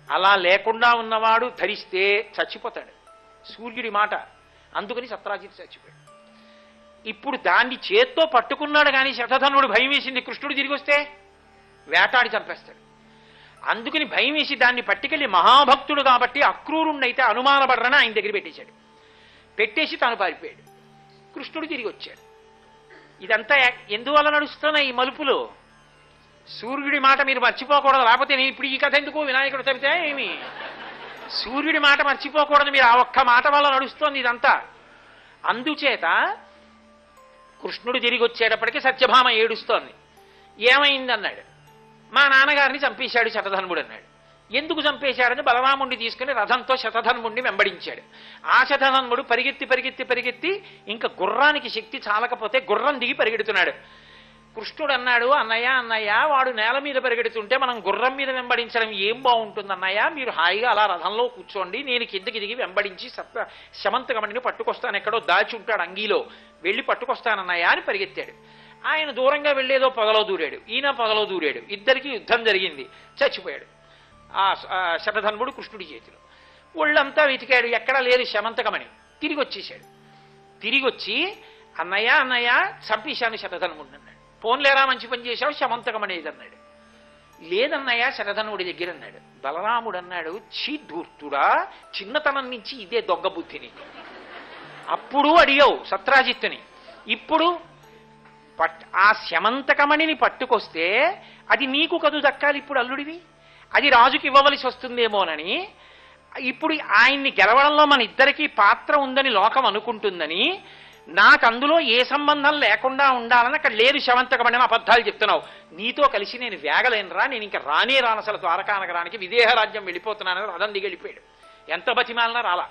D: అలా లేకుండా ఉన్నవాడు ధరిస్తే చచ్చిపోతాడు. సూర్యుడి మాట. అందుకని సత్రాజిత్ చచ్చిపోయాడు. ఇప్పుడు దాన్ని చేత్తో పట్టుకున్నాడు కానీ శతధనుడు భయం వేసింది. కృష్ణుడు తిరిగి వస్తే వేటాడి చంపేస్తాడు. అందుకని భయం వేసి దాన్ని పట్టుకెళ్ళి మహాభక్తుడు కాబట్టి అక్రూరుణ్ణైతే అనుమానపడరని ఆయన దగ్గర పెట్టేశాడు. పెట్టేసి తాను పారిపోయాడు. కృష్ణుడు తిరిగి వచ్చాడు. ఇదంతా ఎందువల్ల నడుస్తున్నాయి ఈ మలుపులు? సూర్యుడి మాట మీరు మర్చిపోకూడదు. లేకపోతే నేను ఇప్పుడు ఈ కథ ఎందుకు వినాయకుడు తప్పితే ఏమి? సూర్యుడి మాట మర్చిపోకూడదు మీరు. ఆ ఒక్క మాట వల్ల నడుస్తోంది ఇదంతా. అందుచేత కృష్ణుడు తిరిగి వచ్చేటప్పటికీ సత్యభామ ఏడుస్తోంది. ఏమైందన్నాడు. మా నాన్నగారిని చంపేశాడు శతధన్వుడు అన్నాడు. ఎందుకు చంపేశాడని బలరాముణ్ణి తీసుకుని రథంతో శతధన్వుణ్ణి వెంబడించాడు. ఆ శతధన్వుడు పరిగెత్తి పరిగెత్తి పరిగెత్తి ఇంకా గుర్రానికి శక్తి చాలకపోతే గుర్రం దిగి పరిగెడుతున్నాడు. కృష్ణుడు అన్నాడు, అన్నయ్య అన్నయ్య వాడు నేల మీద పరిగెడుతుంటే మనం గుర్రం మీద వెంబడించడం ఏం బాగుంటుంది అన్నయ్య, మీరు హాయిగా అలా రథంలో కూర్చోండి, నేను కిందకి దిగి వెంబడించి శమంతకమణిని పట్టుకొస్తాను, ఎక్కడో దాచి ఉంటాడు అంగీలో, వెళ్ళి పట్టుకొస్తానన్నయ్య అని పరిగెత్తాడు. ఆయన దూరంగా వెళ్ళేదో పొగలో దూరాడు, ఈయన పొగలో దూరాడు. ఇద్దరికి యుద్ధం జరిగింది. చచ్చిపోయాడు ఆ శతధన్వుడు కృష్ణుడి చేతిలో. ఒళ్ళంతా వెతికాడు, ఎక్కడా లేదు శమంతకమణి. తిరిగి వచ్చేశాడు. తిరిగి వచ్చి అన్నయ్య అన్నయ్య చంపేశాను శతధన్వుడిని అన్నాడు. పోన్లేరా మంచి పని చేశావు, శమంతకమణి ఏదన్నాడు. లేదన్నయ్య శతధన్వుడి దగ్గర అన్నాడు. బలరాముడు అన్నాడు, ఛీ ధూర్తుడా, చిన్నతనం నుంచి ఇదే దొంగ బుద్ధిని. అప్పుడు అడిగావు సత్రాజిత్తుని, ఇప్పుడు ఆ శమంతకమణిని పట్టుకొస్తే అది నీకు కదు దక్కాలి, ఇప్పుడు అల్లుడివి, అది రాజుకి ఇవ్వవలసి వస్తుందేమోనని, ఇప్పుడు ఆయన్ని గెలవడంలో మన ఇద్దరికీ పాత్ర ఉందని లోకం అనుకుంటుందని, నాకు అందులో ఏ సంబంధం లేకుండా ఉండాలని అక్కడ లేదు శమంతకమణి అని అబద్ధాలు చెప్తున్నావు. నీతో కలిసి నేను వేగలేనురా, నేను ఇంకా రానే రాను అసలు ద్వారకా నగరానికి, విదేహ రాజ్యం వెళ్ళిపోతున్నానని రథం దిగి వెళ్ళిపోయాడు. ఎంత బతిమాలనా రాలా.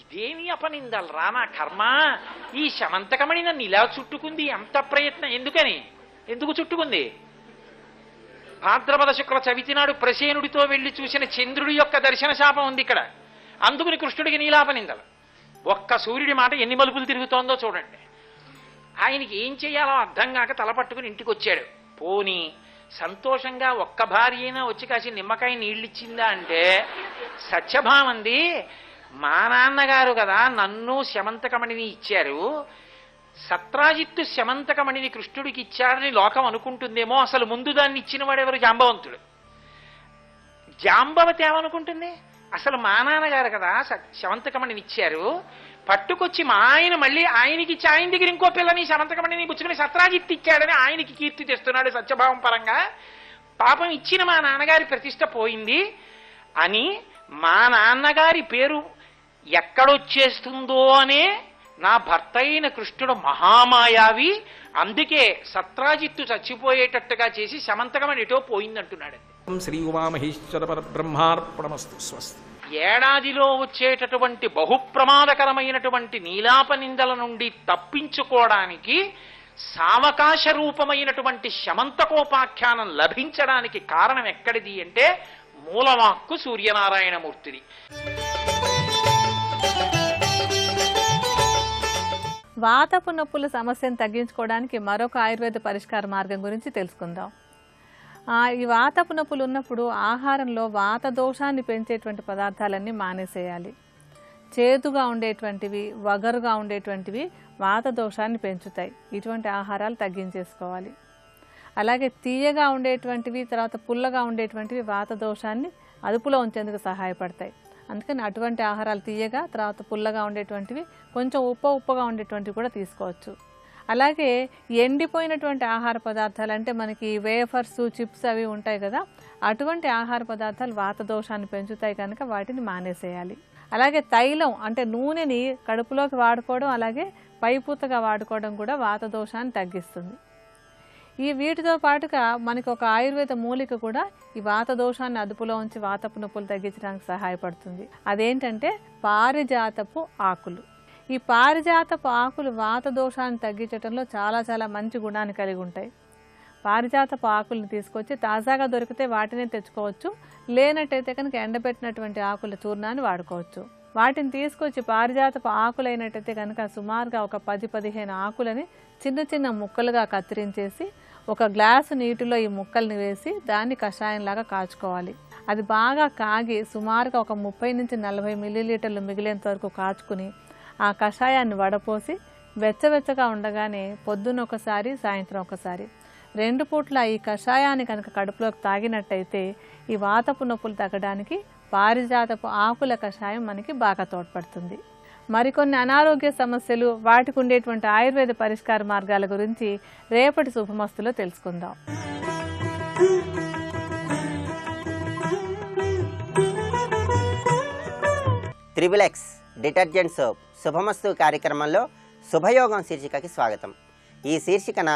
D: ఇదేమి అపనిందాలు రా నా కర్మ, ఈ శమంతకమణి నన్ను ఇలా చుట్టుకుంది, ఎంత ప్రయత్నం, ఎందుకని ఎందుకు చుట్టుకుంది? భాద్రపద శుక్ల చవితి నాడు ప్రసేనుడితో వెళ్లి చూసిన చంద్రుడి యొక్క దర్శన శాపం ఉంది ఇక్కడ. అందుకుని కృష్ణుడికి నీలాపనిందలు. ఒక్క సూర్యుడి మాట ఎన్ని మలుపులు తిరుగుతోందో చూడండి. ఆయనకి ఏం చేయాలో అర్థం కాక తల పట్టుకుని ఇంటికి వచ్చాడు. పోనీ సంతోషంగా ఒక్క భార్య అయినా వచ్చి కాసి నిమ్మకాయ నీళ్ళిచ్చిందా అంటే సత్యభామంది, మా నాన్నగారు కదా నన్ను శమంతకమణిని ఇచ్చారు, సత్రాజిత్తు శమంతకమణిని కృష్ణుడికి ఇచ్చారని లోకం అనుకుంటుందేమో. అసలు ముందు దాన్ని ఇచ్చిన వాడెవరు? జాంబవంతుడు. జాంబవతి ఏమనుకుంటుంది? అసలు మా నాన్నగారు కదా శమంతకమణిని ఇచ్చారు, పట్టుకొచ్చి మా ఆయన మళ్ళీ ఆయనకి ఇచ్చి ఆయన దగ్గర ఇంకో పిల్లని శమంతకమణిని పుచ్చుకుని సత్రాజిత్తు ఇచ్చాడని ఆయనకి కీర్తి తెస్తున్నాడు సత్యభావం పరంగా. పాపం ఇచ్చిన మా నాన్నగారి ప్రతిష్ట పోయింది అని మా నాన్నగారి పేరు ఎక్కడొచ్చేస్తుందో అనే నా భర్త అయిన కృష్ణుడు మహామాయావి, అందుకే సత్రాజిత్తు చచ్చిపోయేటట్టుగా చేసి శమంతకమణి ఎటో పోయిందంటున్నాడు.
E: శ్రీ ఉమామహేశ్వర పరబ్రహ్మార్పణమస్తు. స్వస్తి.
D: ఏడాదిలో వచ్చేటటువంటి బహుప్రమాదకరమైనటువంటి నీలాప నిందల నుండి తప్పించుకోవడానికి సావకాశ రూపమైనటువంటి శమంతకోపాఖ్యానం లభించడానికి కారణం ఎక్కడిది అంటే మూలవాక్కు సూర్యనారాయణమూర్తిది.
B: వాతపు నొప్పుల సమస్యను తగ్గించుకోవడానికి మరొక ఆయుర్వేద పరిష్కార మార్గం గురించి తెలుసుకుందాం. ఈ వాతపు నొప్పులు ఉన్నప్పుడు ఆహారంలో వాత దోషాన్ని పెంచేటువంటి పదార్థాలన్నీ మానేసేయాలి. చేదుగా ఉండేటువంటివి, వగరుగా ఉండేటువంటివి వాత దోషాన్ని పెంచుతాయి. ఇటువంటి ఆహారాలు తగ్గించేసుకోవాలి. అలాగే తీయగా ఉండేటువంటివి, తర్వాత పుల్లగా ఉండేటువంటివి వాత దోషాన్ని అదుపులో ఉంచేందుకు సహాయపడతాయి. అందుకని అటువంటి ఆహారాలు తీయగా, తర్వాత పుల్లగా ఉండేటువంటివి, కొంచెం ఉప్పుగా ఉండేటువంటివి కూడా తీసుకోవచ్చు. అలాగే ఎండిపోయినటువంటి ఆహార పదార్థాలు అంటే మనకి వేఫర్స్, చిప్స్ అవి ఉంటాయి కదా, అటువంటి ఆహార పదార్థాలు వాత దోషాన్ని పెంచుతాయి కనుక వాటిని మానేసేయాలి. అలాగే తైలం అంటే నూనెని కడుపులోకి వాడుకోవడం, అలాగే పైపూతగా వాడుకోవడం కూడా వాత దోషాన్ని తగ్గిస్తుంది. వీటితో పాటుగా మనకి ఒక ఆయుర్వేద మూలిక కూడా ఈ వాత దోషాన్ని అదుపులో ఉంచి వాతపు నొప్పులు తగ్గించడానికి సహాయపడుతుంది. అదేంటంటే పారిజాతపు ఆకులు. ఈ పారిజాతపు ఆకులు వాత దోషాన్ని తగ్గించడంలో చాలా చాలా మంచి గుణాన్ని కలిగి ఉంటాయి. పారిజాతపు ఆకుల్ని తీసుకొచ్చి తాజాగా దొరికితే వాటినే తెచ్చుకోవచ్చు, లేనట్టయితే కనుక ఎండబెట్టినటువంటి ఆకుల చూర్ణాన్ని వాడుకోవచ్చు. వాటిని తీసుకొచ్చి పారిజాతపు ఆకులైనట్టయితే కనుక సుమారుగా ఒక 10-15 ఆకులని చిన్న చిన్న ముక్కలుగా కత్తిరించేసి ఒక గ్లాసు నీటిలో ఈ ముక్కల్ని వేసి దాన్ని కషాయంలాగా కాచుకోవాలి. అది బాగా కాగి సుమారుగా ఒక 30-40 మిల్లీలీటర్లు మిగిలేంత వరకు కాచుకుని ఆ కషాయాన్ని వడపోసి వెచ్చవెచ్చగా ఉండగానే పొద్దున్న ఒకసారి, సాయంత్రం ఒకసారి 2 పూట్ల ఈ కషాయాన్ని కనుక కడుపులోకి తాగినట్టయితే ఈ వాతపు నొప్పులు తగ్గడానికి పారిజాతపు ఆకుల కషాయం మనకి బాగా తోడ్పడుతుంది. మరికొన్ని అనారోగ్య సమస్యలు, వాటికి ఉండేటువంటి ఆయుర్వేద పరిష్కార మార్గాల గురించి రేపటి శుభమస్తులో తెలుసుకుందాం.
F: త్రిబుల్-X డిటర్జెంట్ సోప్ శుభమస్తు కార్యక్రమంలో శుభయోగం శీర్షికకి స్వాగతం. ఈ శీర్షికన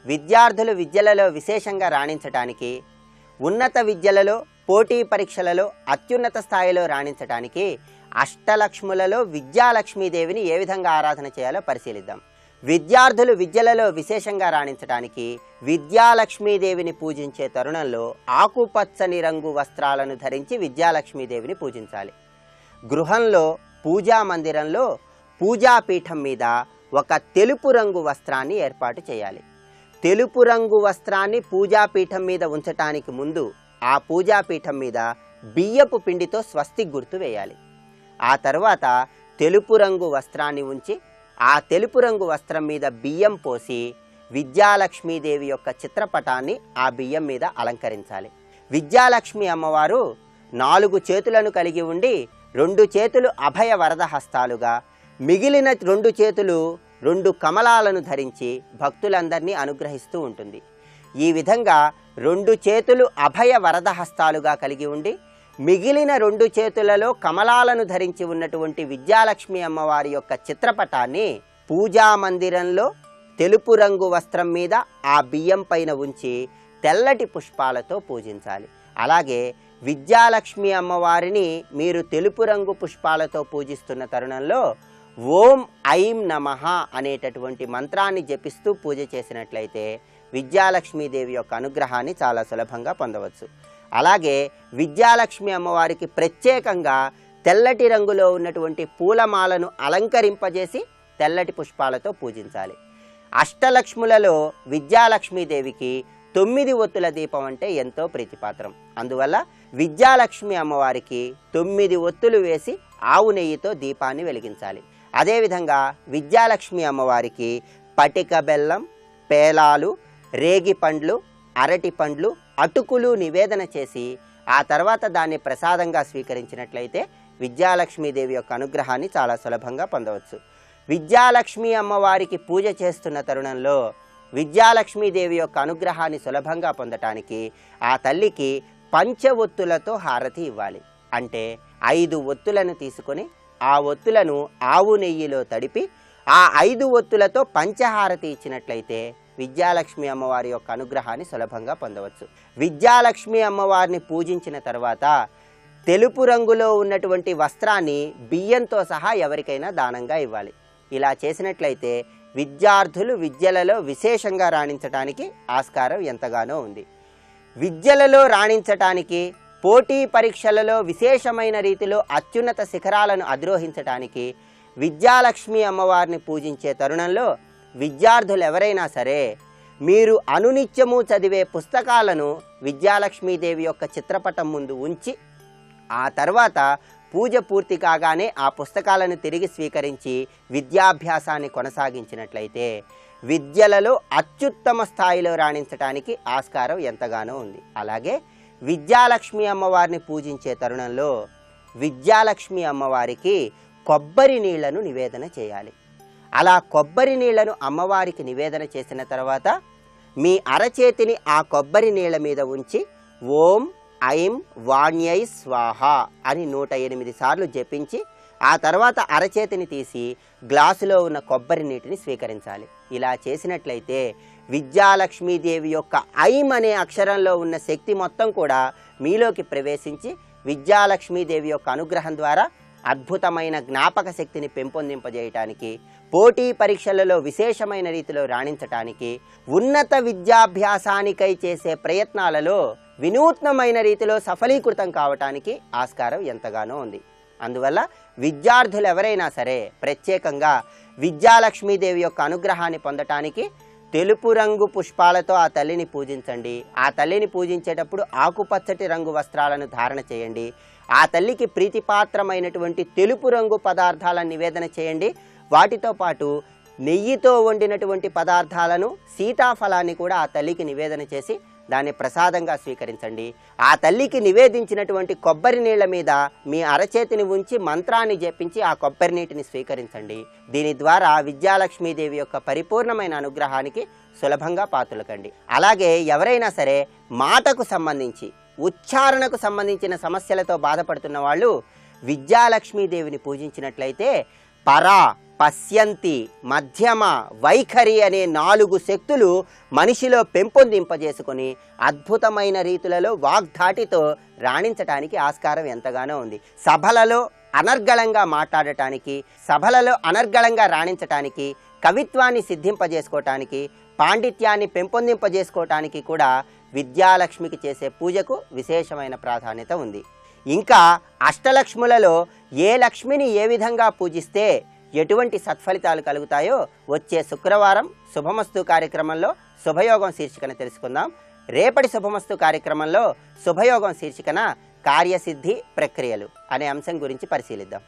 F: విద్యార్థులు విద్యలలో విశేషంగా రాణించటానికి, ఉన్నత విద్యలలో పోటీ పరీక్షలలో అత్యున్నత స్థాయిలో రాణించటానికి అష్టలక్ష్ములలో విద్యాలక్ష్మీదేవిని ఏ విధంగా ఆరాధన చేయాలో పరిశీలిద్దాం. విద్యార్థులు విద్యలలో విశేషంగా రాణించటానికి విద్యాలక్ష్మీదేవిని పూజించే తరుణంలో ఆకుపచ్చని రంగు వస్త్రాలను ధరించి విద్యాలక్ష్మీదేవిని పూజించాలి. గృహంలో, పూజా మందిరంలో పూజాపీఠం మీద ఒక తెలుపు రంగు వస్త్రాన్ని ఏర్పాటు చేయాలి. తెలుపు రంగు వస్త్రాన్ని పూజాపీఠం మీద ఉంచటానికి ముందు ఆ పూజాపీఠం మీద బియ్యపు పిండితో స్వస్తిక్ గుర్తు వేయాలి. ఆ తర్వాత తెలుపు రంగు వస్త్రాన్ని ఉంచి ఆ తెలుపు రంగు వస్త్రం మీద బియ్యం పోసి విద్యాలక్ష్మీదేవి యొక్క చిత్రపటాన్ని ఆ బియ్యం మీద అలంకరించాలి. విద్యాలక్ష్మి అమ్మవారు 4 చేతులను కలిగి ఉండి 2 చేతులు అభయ వరద హస్తాలుగా, మిగిలిన 2 చేతులు 2 కమలాలను ధరించి భక్తులందరినీ అనుగ్రహిస్తూ ఉంటుంది. ఈ విధంగా 2 చేతులు అభయ వరద హస్తాలుగా కలిగి ఉండి మిగిలిన 2 చేతులలో కమలాలను ధరించి ఉన్నటువంటి విద్యాలక్ష్మి అమ్మవారి యొక్క చిత్రపటాన్ని పూజా మందిరంలో తెలుపు రంగు వస్త్రం మీద ఆ బియ్యం పైన ఉంచి తెల్లటి పుష్పాలతో పూజించాలి. అలాగే విద్యాలక్ష్మి అమ్మవారిని మీరు తెలుపు రంగు పుష్పాలతో పూజిస్తున్న తరుణంలో ఓం ఐం నమః అనేటటువంటి మంత్రాన్ని జపిస్తూ పూజ చేసినట్లయితే విద్యాలక్ష్మీదేవి యొక్క అనుగ్రహాన్ని చాలా సులభంగా పొందవచ్చు. అలాగే విద్యాలక్ష్మి అమ్మవారికి ప్రత్యేకంగా తెల్లటి రంగులో ఉన్నటువంటి పూలమాలను అలంకరింపజేసి తెల్లటి పుష్పాలతో పూజించాలి. అష్టలక్ష్ములలో విద్యాలక్ష్మీదేవికి 9 ఒత్తుల దీపం అంటే ఎంతో ప్రీతిపాత్రం. అందువల్ల విద్యాలక్ష్మి అమ్మవారికి 9 ఒత్తులు వేసి ఆవు నెయ్యితో దీపాన్ని వెలిగించాలి. అదేవిధంగా విద్యాలక్ష్మి అమ్మవారికి పటిక బెల్లం, పేలాలు, రేగి పండ్లు, అరటి పండ్లు, అటుకులు నివేదన చేసి ఆ తర్వాత దాన్ని ప్రసాదంగా స్వీకరించినట్లయితే విద్యాలక్ష్మీదేవి యొక్క అనుగ్రహాన్ని చాలా సులభంగా పొందవచ్చు. విద్యాలక్ష్మి అమ్మవారికి పూజ చేస్తున్న తరుణంలో విద్యాలక్ష్మీదేవి యొక్క అనుగ్రహాన్ని సులభంగా పొందటానికి ఆ తల్లికి 5 ఒత్తులతో హారతి ఇవ్వాలి. అంటే 5 ఒత్తులను తీసుకొని ఆ ఒత్తులను ఆవు నెయ్యిలో తడిపి ఆ 5 ఒత్తులతో పంచహారతి ఇచ్చినట్లయితే విద్యాలక్ష్మి అమ్మవారి యొక్క అనుగ్రహాన్ని సులభంగా పొందవచ్చు. విద్యాలక్ష్మి అమ్మవారిని పూజించిన తర్వాత తెలుపు రంగులో ఉన్నటువంటి వస్త్రాన్ని బియ్యంతో సహా ఎవరికైనా దానంగా ఇవ్వాలి. ఇలా చేసినట్లయితే విద్యార్థులు విద్యలలో విశేషంగా రాణించటానికి ఆస్కారం ఎంతగానో ఉంది. విద్యలలో రాణించటానికి, పోటీ పరీక్షలలో విశేషమైన రీతిలో అత్యున్నత శిఖరాలను అధిరోహించటానికి విద్యాలక్ష్మి అమ్మవారిని పూజించే తరుణంలో విద్యార్థులు ఎవరైనా సరే మీరు అనునిత్యము చదివే పుస్తకాలను విద్యాలక్ష్మీదేవి యొక్క చిత్రపటం ముందు ఉంచి ఆ తర్వాత పూజ పూర్తి కాగానే ఆ పుస్తకాలను తిరిగి స్వీకరించి విద్యాభ్యాసాన్ని కొనసాగించినట్లయితే విద్యలలో అత్యుత్తమ స్థాయిలో రాణించటానికి ఆస్కారం ఎంతగానో ఉంది. అలాగే విద్యాలక్ష్మి అమ్మవారిని పూజించే తరుణంలో విద్యాలక్ష్మి అమ్మవారికి కొబ్బరి నీళ్లను నివేదన చేయాలి. అలా కొబ్బరి నీళ్లను అమ్మవారికి నివేదన చేసిన తర్వాత మీ అరచేతిని ఆ కొబ్బరి నీళ్ల మీద ఉంచి ఓం ఐం వాణ్యై స్వాహ అని 108 సార్లు జపించి ఆ తర్వాత అరచేతిని తీసి గ్లాసులో ఉన్న కొబ్బరి నీటిని స్వీకరించాలి. ఇలా చేసినట్లయితే విద్యాలక్ష్మీదేవి యొక్క ఐం అనే అక్షరంలో ఉన్న శక్తి మొత్తం కూడా మీలోకి ప్రవేశించి విద్యాలక్ష్మీదేవి యొక్క అనుగ్రహం ద్వారా అద్భుతమైన జ్ఞాపక శక్తిని పెంపొందింపజేయటానికి, పోటీ పరీక్షలలో విశేషమైన రీతిలో రాణించటానికి, ఉన్నత విద్యాభ్యాసానికై చేసే ప్రయత్నాలలో వినూత్నమైన రీతిలో సఫలీకృతం కావటానికి ఆస్కారం ఎంతగానో ఉంది. అందువల్ల విద్యార్థులు ఎవరైనా సరే ప్రత్యేకంగా విద్యాలక్ష్మీదేవి యొక్క అనుగ్రహాన్ని పొందటానికి తెలుపు రంగు పుష్పాలతో ఆ తల్లిని పూజించండి. ఆ తల్లిని పూజించేటప్పుడు ఆకుపచ్చటి రంగు వస్త్రాలను ధారణ చేయండి. ఆ తల్లికి ప్రీతిపాత్రమైనటువంటి తెలుపు రంగు పదార్థాలను నివేదన చేయండి. వాటితో పాటు నెయ్యితో వండినటువంటి పదార్థాలను, సీతాఫలాన్ని కూడా ఆ తల్లికి నివేదన చేసి దాన్ని ప్రసాదంగా స్వీకరించండి. ఆ తల్లికి నివేదించినటువంటి కొబ్బరి నీళ్ల మీద మీ అరచేతిని ఉంచి మంత్రాన్ని జపించి ఆ కొబ్బరి నీటిని స్వీకరించండి. దీని ద్వారా విద్యాలక్ష్మీదేవి యొక్క పరిపూర్ణమైన అనుగ్రహానికి సులభంగా పాత్రలకండి. అలాగే ఎవరైనా సరే మాటకు సంబంధించి, ఉచ్చారణకు సంబంధించిన సమస్యలతో బాధపడుతున్న వాళ్ళు విద్యాలక్ష్మీదేవిని పూజించినట్లయితే పరా, పశ్యంతి, మధ్యమ, వైఖరి అనే 4 శక్తులు మనిషిలో పెంపొందింపజేసుకొని అద్భుతమైన రీతులలో వాగ్ధాటితో రాణించటానికి ఆస్కారం ఎంతగానో ఉంది. సభలలో అనర్గళంగా మాట్లాడటానికి, సభలలో అనర్గళంగా రాణించటానికి, కవిత్వాన్ని సిద్ధింపజేసుకోవటానికి, పాండిత్యాన్ని పెంపొందింపజేసుకోవటానికి కూడా విద్యాలక్ష్మికి చేసే పూజకు విశేషమైన ప్రాధాన్యత ఉంది. ఇంకా అష్టలక్ష్ములలో ఏ లక్ష్మిని ఏ విధంగా పూజిస్తే ఎటువంటి సత్ఫలితాలు కలుగుతాయో వచ్చే శుక్రవారం శుభమస్తు కార్యక్రమంలో శుభయోగం శీర్షికన తెలుసుకుందాం. రేపటి శుభమస్తు కార్యక్రమంలో శుభయోగం శీర్షికన కార్యసిద్ధి ప్రక్రియలు అనే అంశం గురించి పరిశీలిద్దాం.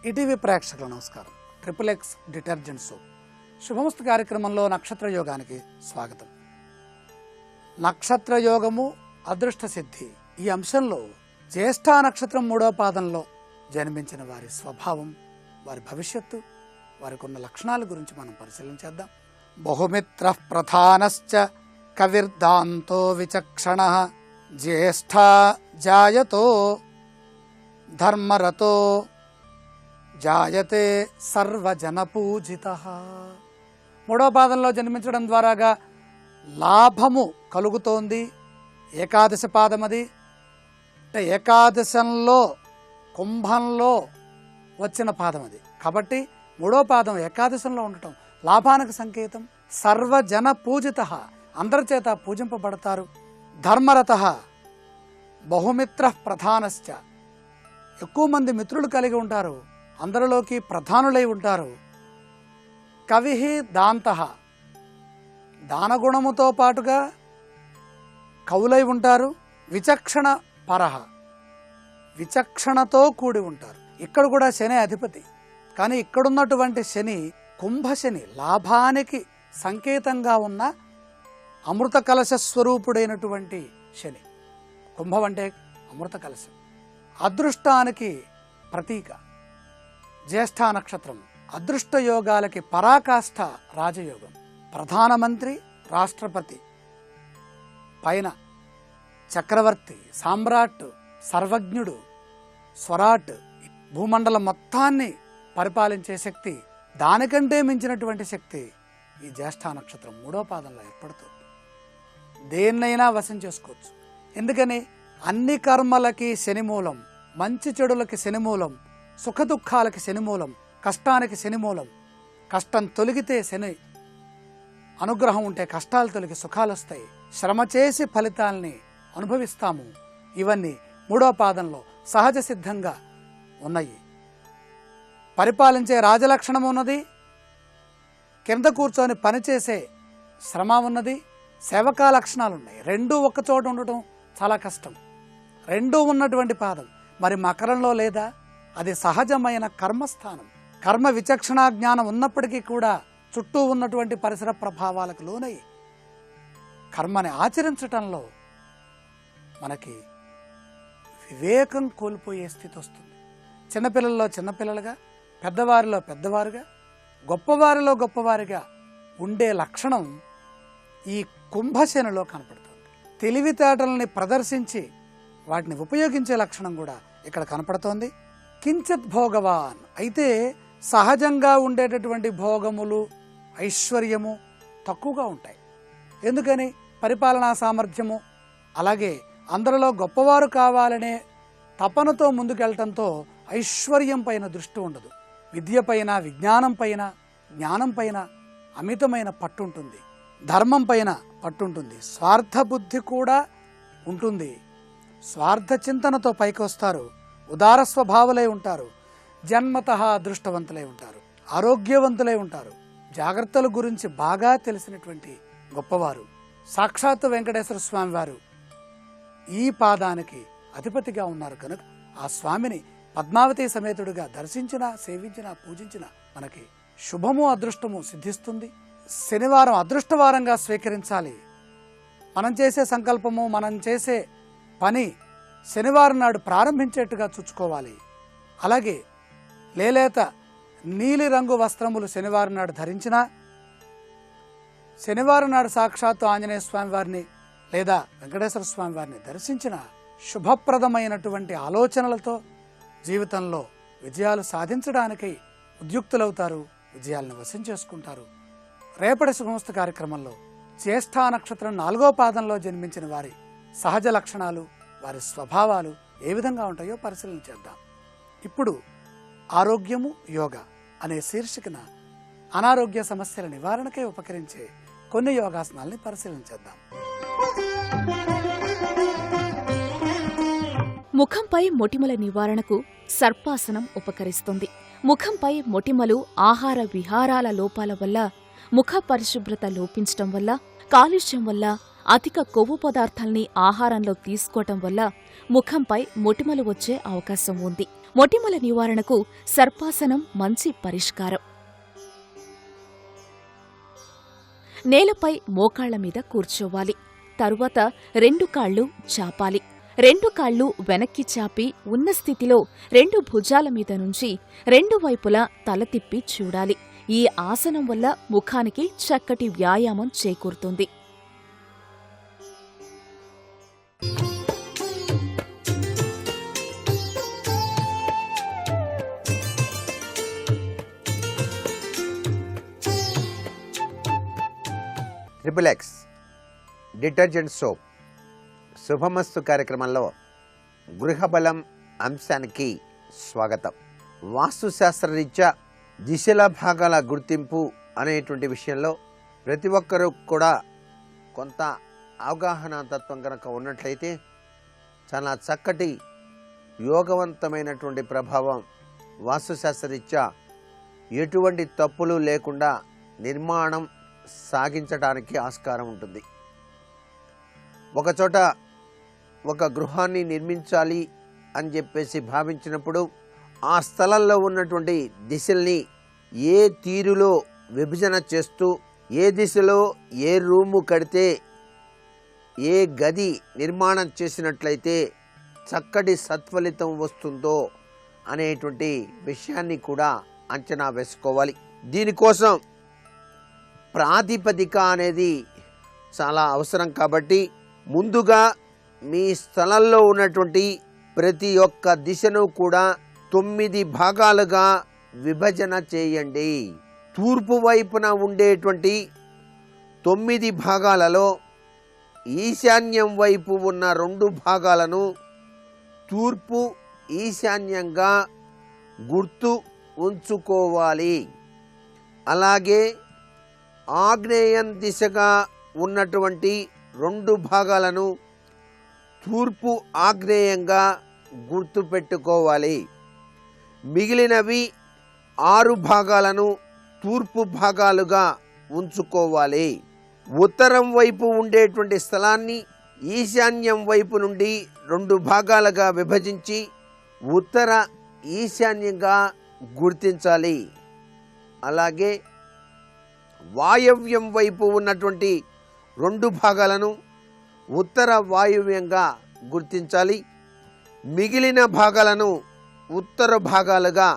G: ఈటీవీ ప్రేక్షకుల నమస్కారం. XXX డిటర్జెంట్ సోప్ శుభమస్తు కార్యక్రమంలో నక్షత్ర యోగానికి స్వాగతం. నక్షత్ర యోగము, అదృష్ట సిద్ధి ఈ అంశంలో జ్యేష్ఠ నక్షత్రం 3వ పాదంలో జన్మించిన వారి స్వభావం, వారి భవిష్యత్తు, వారికి ఉన్న లక్షణాల గురించి మనం పరిశీలించేద్దాం. బహుమిత్ర ప్రధానశ్చ కవిర్దాంతో విచక్షణ జ్యేష్ఠ జాయతో ధర్మరతో జాయతే సర్వజన పూజిత. 3వ పాదంలో జన్మించడం ద్వారాగా లాభము కలుగుతోంది. ఏకాదశ పాదం అది. అంటే ఏకాదశంలో కుంభంలో వచ్చిన పాదం అది. కాబట్టి 3వ పాదం ఏకాదశంలో ఉండటం లాభానికి సంకేతం. సర్వజన పూజిత, అందరి చేత పూజింపబడతారు. ధర్మరత, బహుమిత్ర ప్రధానశ్చ, ఎక్కువ మంది మిత్రులు కలిగి ఉంటారు, అందరిలోకి ప్రధానులై ఉంటారు. కవి దాంత, దానగుణముతో పాటుగా కవులై ఉంటారు. విచక్షణ పరహ, విచక్షణతో కూడి ఉంటారు. ఇక్కడ కూడా శని అధిపతి, కానీ ఇక్కడున్నటువంటి శని కుంభశని, లాభానికి సంకేతంగా ఉన్న అమృత కలశ స్వరూపుడైనటువంటి శని. కుంభం అంటే అమృత కలశం, అదృష్టానికి ప్రతీక. జ్యేష్ఠ నక్షత్రం అదృష్ట యోగాలకి పరాకాష్ఠ రాజయోగం. ప్రధానమంత్రి, రాష్ట్రపతి, పైన చక్రవర్తి, సామ్రాట్, సర్వజ్ఞుడు, స్వరాట్, భూమండలం మొత్తాన్ని పరిపాలించే శక్తి, దానికంటే మించినటువంటి శక్తి ఈ జ్యేష్ఠ నక్షత్రం 3వ పాదంలో ఏర్పడుతుంది. దేన్నైనా వశం చేసుకోవచ్చు. ఎందుకని? అన్ని కర్మలకి శని మూలం, మంచి చెడులకి శని మూలం, సుఖ దుఃఖాలకి శని మూలం, కష్టానికి శని మూలం. కష్టం తొలగితే శని అనుగ్రహం ఉంటే కష్టాలు తొలగి సుఖాలు వస్తాయి. శ్రమ చేసి ఫలితాల్ని అనుభవిస్తాము. ఇవన్నీ 3వ పాదంలో సహజ సిద్ధంగా ఉన్నాయి. పరిపాలించే రాజలక్షణం ఉన్నది, కింద కూర్చొని పనిచేసే శ్రమ ఉన్నది, సేవకా లక్షణాలు ఉన్నాయి. రెండూ ఒక్క చోట ఉండటం చాలా కష్టం. రెండూ ఉన్నటువంటి పాదం మరి మకరంలో లేదా? అది సహజమైన కర్మస్థానం. కర్మ విచక్షణ జ్ఞానం ఉన్నప్పటికీ కూడా చుట్టూ ఉన్నటువంటి పరిసర ప్రభావాలకు లోనై కర్మని ఆచరించటంలో మనకి వివేకం కోల్పోయే స్థితి వస్తుంది. చిన్నపిల్లల్లో చిన్నపిల్లలుగా, పెద్దవారిలో పెద్దవారుగా, గొప్పవారిలో గొప్పవారిగా ఉండే లక్షణం ఈ కుంభశనిలో కనపడుతుంది. తెలివితేటల్ని ప్రదర్శించి వాటిని ఉపయోగించే లక్షణం కూడా ఇక్కడ కనపడుతోంది. కించిత్ భోగవాన్, అయితే సహజంగా ఉండేటటువంటి భోగములు, ఐశ్వర్యము తక్కువగా ఉంటాయి. ఎందుకని? పరిపాలనా సామర్థ్యము, అలాగే అందరిలో గొప్పవారు కావాలనే తపనతో ముందుకెళ్లటంతో ఐశ్వర్యం పైన దృష్టి ఉండదు. విద్య పైన, విజ్ఞానం పైన, జ్ఞానం పైన అమితమైన పట్టుంటుంది. ధర్మం పైన పట్టుంటుంది. స్వార్థ బుద్ధి కూడా ఉంటుంది. స్వార్థ చింతనతో పైకి వస్తారు. ఉదార స్వభావులై ఉంటారు. జన్మతః అదృష్టవంతులై ఉంటారు. ఆరోగ్యవంతులై ఉంటారు. జాగ్రత్తల గురించి బాగా తెలిసినటువంటి గొప్పవారు. సాక్షాత్తు వెంకటేశ్వర స్వామి వారు ఈ పాదానికి అధిపతిగా ఉన్నారు కనుక ఆ స్వామిని పద్మావతి సమేతుడిగా దర్శించినా, సేవించినా, పూజించినా మనకి శుభము అదృష్టము సిద్ధిస్తుంది. శనివారం అదృష్టవారంగా స్వీకరించాలి. మనం చేసే సంకల్పము, మనం చేసే పని శనివారం నాడు ప్రారంభించేట్టుగా చూసుకోవాలి. అలాగే లేలేత నీలి రంగు వస్త్రములు శనివారం నాడు ధరించినా, శనివారం నాడు సాక్షాత్తు ఆంజనేయ స్వామి వారిని లేదా వెంకటేశ్వర స్వామి వారిని దర్శించిన శుభప్రదమైనటువంటి ఆలోచనలతో జీవితంలో విజయాలు సాధించడానికై ఉద్యుక్తులవుతారు. విజయాలను వశం చేసుకుంటారు. రేపటి శుభమస్తు కార్యక్రమంలో జ్యేష్ఠ నక్షత్రం 4వ పాదంలో జన్మించిన వారి సహజ లక్షణాలు, వారి స్వభావాలు ఏ విధంగా ఉంటాయో పరిశీలన చేద్దాం. ఇప్పుడు ఆరోగ్యము యోగా అనే శీర్షికన అనారోగ్య సమస్యల నివారణకై ఉపకరించే కొన్ని యోగాసనాల్ని పరిశీలన చేద్దాం.
H: ముఖంపై మొటిమల నివారణకు సర్పాసనం ఉపకరిస్తుంది. ముఖంపై మొటిమలు ఆహార విహారాల లోపాల వల్ల, ముఖ పరిశుభ్రత లోపించటం వల్ల, కాలుష్యం వల్ల, అధిక కొవ్వు పదార్థాల్ని ఆహారంలో తీసుకోవటం వల్ల ముఖంపై మొటిమలు వచ్చే అవకాశం ఉంది. మొటిమల నివారణకు సర్పాసనం మంచి పరిష్కారం. నేలపై మోకాళ్ల మీద కూర్చోవాలి. తరువాత 2 కాళ్ళు చాపాలి. 2 కాళ్ళు వెనక్కి చాపి ఉన్న స్థితిలో 2 భుజాల మీద నుంచి 2 వైపులా తల తిప్పి చూడాలి. ఈ ఆసనం వల్ల ముఖానికి చక్కటి వ్యాయామం చేకూరుతుంది.
I: XXX డిటర్జెంట్ సోప్ శుభమస్తు కార్యక్రమంలో గృహబలం అంశానికి స్వాగతం. వాస్తుశాస్త్రరీత్యా దిశల భాగాల గుర్తింపు అనేటువంటి విషయంలో ప్రతి ఒక్కరూ కూడా కొంత అవగాహన తత్వం కనుక ఉన్నట్లయితే చాలా చక్కటి యోగవంతమైనటువంటి ప్రభావం వాస్తుశాస్త్రరీత్యా ఎటువంటి తప్పులు లేకుండా నిర్మాణం సాగించడానికి ఆస్కారం ఉంటుంది. ఒకచోట ఒక గృహాన్ని నిర్మించాలి అని చెప్పేసి భావించినప్పుడు ఆ స్థలంలో ఉన్నటువంటి దిశల్ని ఏ తీరులో విభజన చేస్తూ ఏ దిశలో ఏ రూము కడితే ఏ గది నిర్మాణం చేసినట్లయితే చక్కటి సత్ఫలితం వస్తుందో అనేటువంటి విషయాన్ని కూడా అంచనా వేసుకోవాలి. దీనికోసం ప్రాతిపదిక అనేది చాలా అవసరం కాబట్టి ముందుగా మీ స్థలంలో ఉన్నటువంటి ప్రతి ఒక్క దిశను కూడా 9 భాగాలుగా విభజన చేయండి. తూర్పు వైపున ఉండేటువంటి 9 భాగాలలో ఈశాన్యం వైపు ఉన్న 2 భాగాలను తూర్పు ఈశాన్యంగా గుర్తు ఉంచుకోవాలి. అలాగే ఆగ్నేయం దిశగా ఉన్నటువంటి 2 భాగాలను తూర్పు ఆగ్నేయంగా గుర్తు పెట్టుకోవాలి. మిగిలినవి 6 భాగాలను తూర్పు భాగాలుగా ఉంచుకోవాలి. ఉత్తరం వైపు ఉండేటువంటి స్థలాన్ని ఈశాన్యం వైపు నుండి 2 భాగాలుగా విభజించి ఉత్తర ఈశాన్యంగా గుర్తించాలి. అలాగే వాయవ్యం వైపు ఉన్నటువంటి 2 భాగాలను ఉత్తర వాయువ్యంగా గుర్తించాలి. మిగిలిన భాగాలను ఉత్తర భాగాలుగా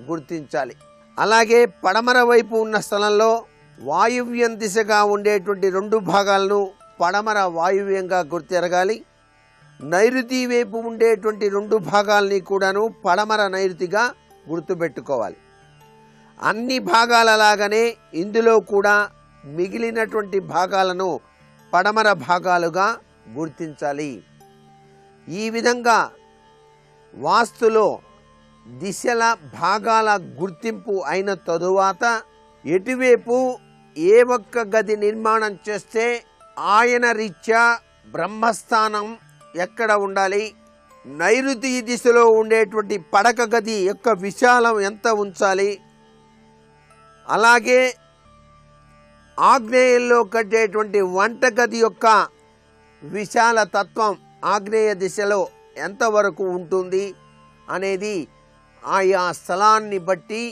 I: గుర్తించాలి. అలాగే పడమర వైపు ఉన్న స్థలంలో వాయువ్యం దిశగా ఉండేటువంటి 2 భాగాలను పడమర వాయువ్యంగా గుర్తిరగాలి. నైరుతి వైపు ఉండేటువంటి 2 భాగాలని కూడాను పడమర నైరుతిగా గుర్తుపెట్టుకోవాలి. అన్ని భాగాలలాగానే ఇందులో కూడా మిగిలినటువంటి భాగాలను పడమర భాగాలుగా గుర్తించాలి. ఈ విధంగా వాస్తులో దిశల భాగాల గుర్తింపు అయిన తరువాత ఎటువైపు ఏ ఒక్క గది నిర్మాణం చేస్తే ఆయన రీత్యా బ్రహ్మస్థానం ఎక్కడ ఉండాలి, నైరుతి దిశలో ఉండేటువంటి పడక గది యొక్క విశాలం ఎంత ఉంచాలి, అలాగే ఆగ్నేయంలో కట్టేటువంటి వంటగది యొక్క విశాల తత్వం ఆగ్నేయ దిశలో ఎంతవరకు ఉంటుంది అనేది ఆయా స్థలాన్ని బట్టి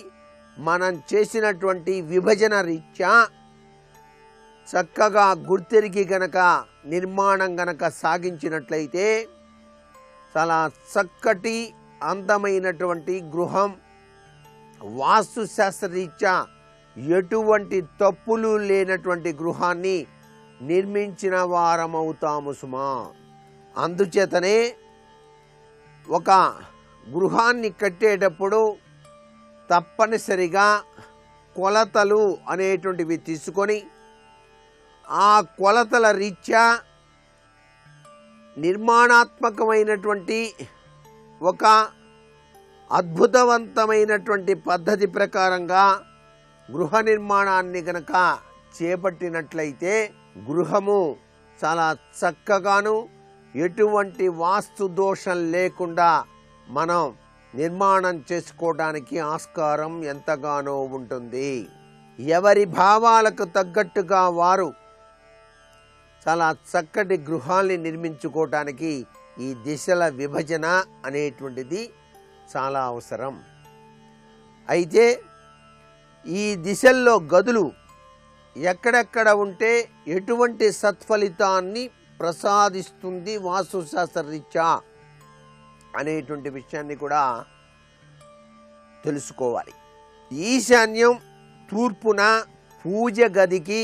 I: మనం చేసినటువంటి విభజన రీత్యా చక్కగా గుర్తిరిగి గనక నిర్మాణం గనక సాగించినట్లయితే చాలా చక్కటి అందమైనటువంటి గృహం వాస్తుశాస్త్రరీత్యా ఎటువంటి తప్పులు లేనటువంటి గృహాన్ని నిర్మించిన వారమవుతాము సుమా. అందుచేతనే ఒక గృహాన్ని కట్టేటప్పుడు తప్పనిసరిగా కొలతలు అనేటువంటివి తీసుకొని ఆ కొలతల రీత్యా నిర్మాణాత్మకమైనటువంటి ఒక అద్భుతవంతమైనటువంటి పద్ధతి ప్రకారంగా గృహ నిర్మాణాన్ని గనక చేపట్టినట్లయితే గృహము చాలా చక్కగాను ఎటువంటి వాస్తు దోషం లేకుండా మనం నిర్మాణం చేసుకోవడానికి ఆస్కారం ఎంతగానో ఉంటుంది. ఎవరి భావాలకు తగ్గట్టుగా వారు చాలా చక్కటి గృహాల్ని నిర్మించుకోవటానికి ఈ దిశల విభజన అనేటువంటిది చాలా అవసరం. అయితే ఈ దిశల్లో గదులు ఎక్కడెక్కడ ఉంటే ఎటువంటి సత్ఫలితాన్ని ప్రసాదిస్తుంది వాస్తుశాస్త్ర రీత్యా అనేటువంటి విషయాన్ని కూడా తెలుసుకోవాలి. ఈశాన్యం తూర్పున పూజ గదికి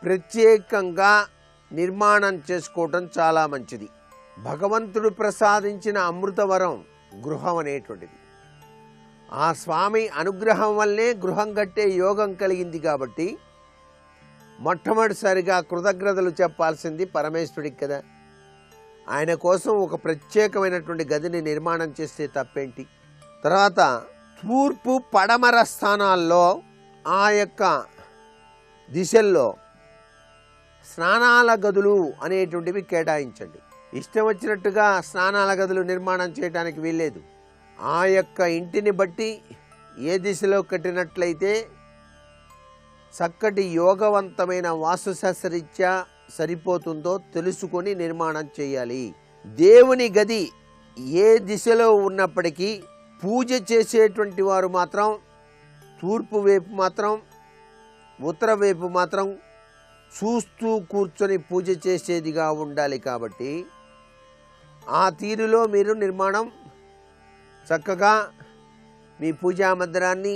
I: ప్రత్యేకంగా నిర్మాణం చేసుకోవటం చాలా మంచిది. భగవంతుడు ప్రసాదించిన అమృతవరం గృహం అనేటువంటిది. ఆ స్వామి అనుగ్రహం వల్లే గృహం కట్టే యోగం కలిగింది కాబట్టి మొట్టమొదటిసారిగా కృతజ్ఞతలు చెప్పాల్సింది పరమేశ్వరుడికి కదా. ఆయన కోసం ఒక ప్రత్యేకమైనటువంటి గదిని నిర్మాణం చేస్తే తప్పేంటి. తర్వాత తూర్పు పడమర స్థానాల్లో ఆ యొక్క దిశల్లో స్నానాల గదులు అనేటువంటివి కేటాయించండి. ఇష్టం వచ్చినట్టుగా స్నానాల గదులు నిర్మాణం చేయడానికి వీల్లేదు. ఆ యొక్క ఇంటిని బట్టి ఏ దిశలో కట్టినట్లయితే చక్కటి యోగవంతమైన వాస్తుశాస్త్రరీత్యా సరిపోతుందో తెలుసుకొని నిర్మాణం చేయాలి. దేవుని గది ఏ దిశలో ఉన్నప్పటికీ పూజ చేసేటువంటి వారు మాత్రం తూర్పు వైపు మాత్రం, ఉత్తర వైపు మాత్రం చూస్తూ కూర్చొని పూజ చేసేదిగా ఉండాలి. కాబట్టి ఆ తీరులో మీరు నిర్మాణం చక్కగా మీ పూజా మందిరాన్ని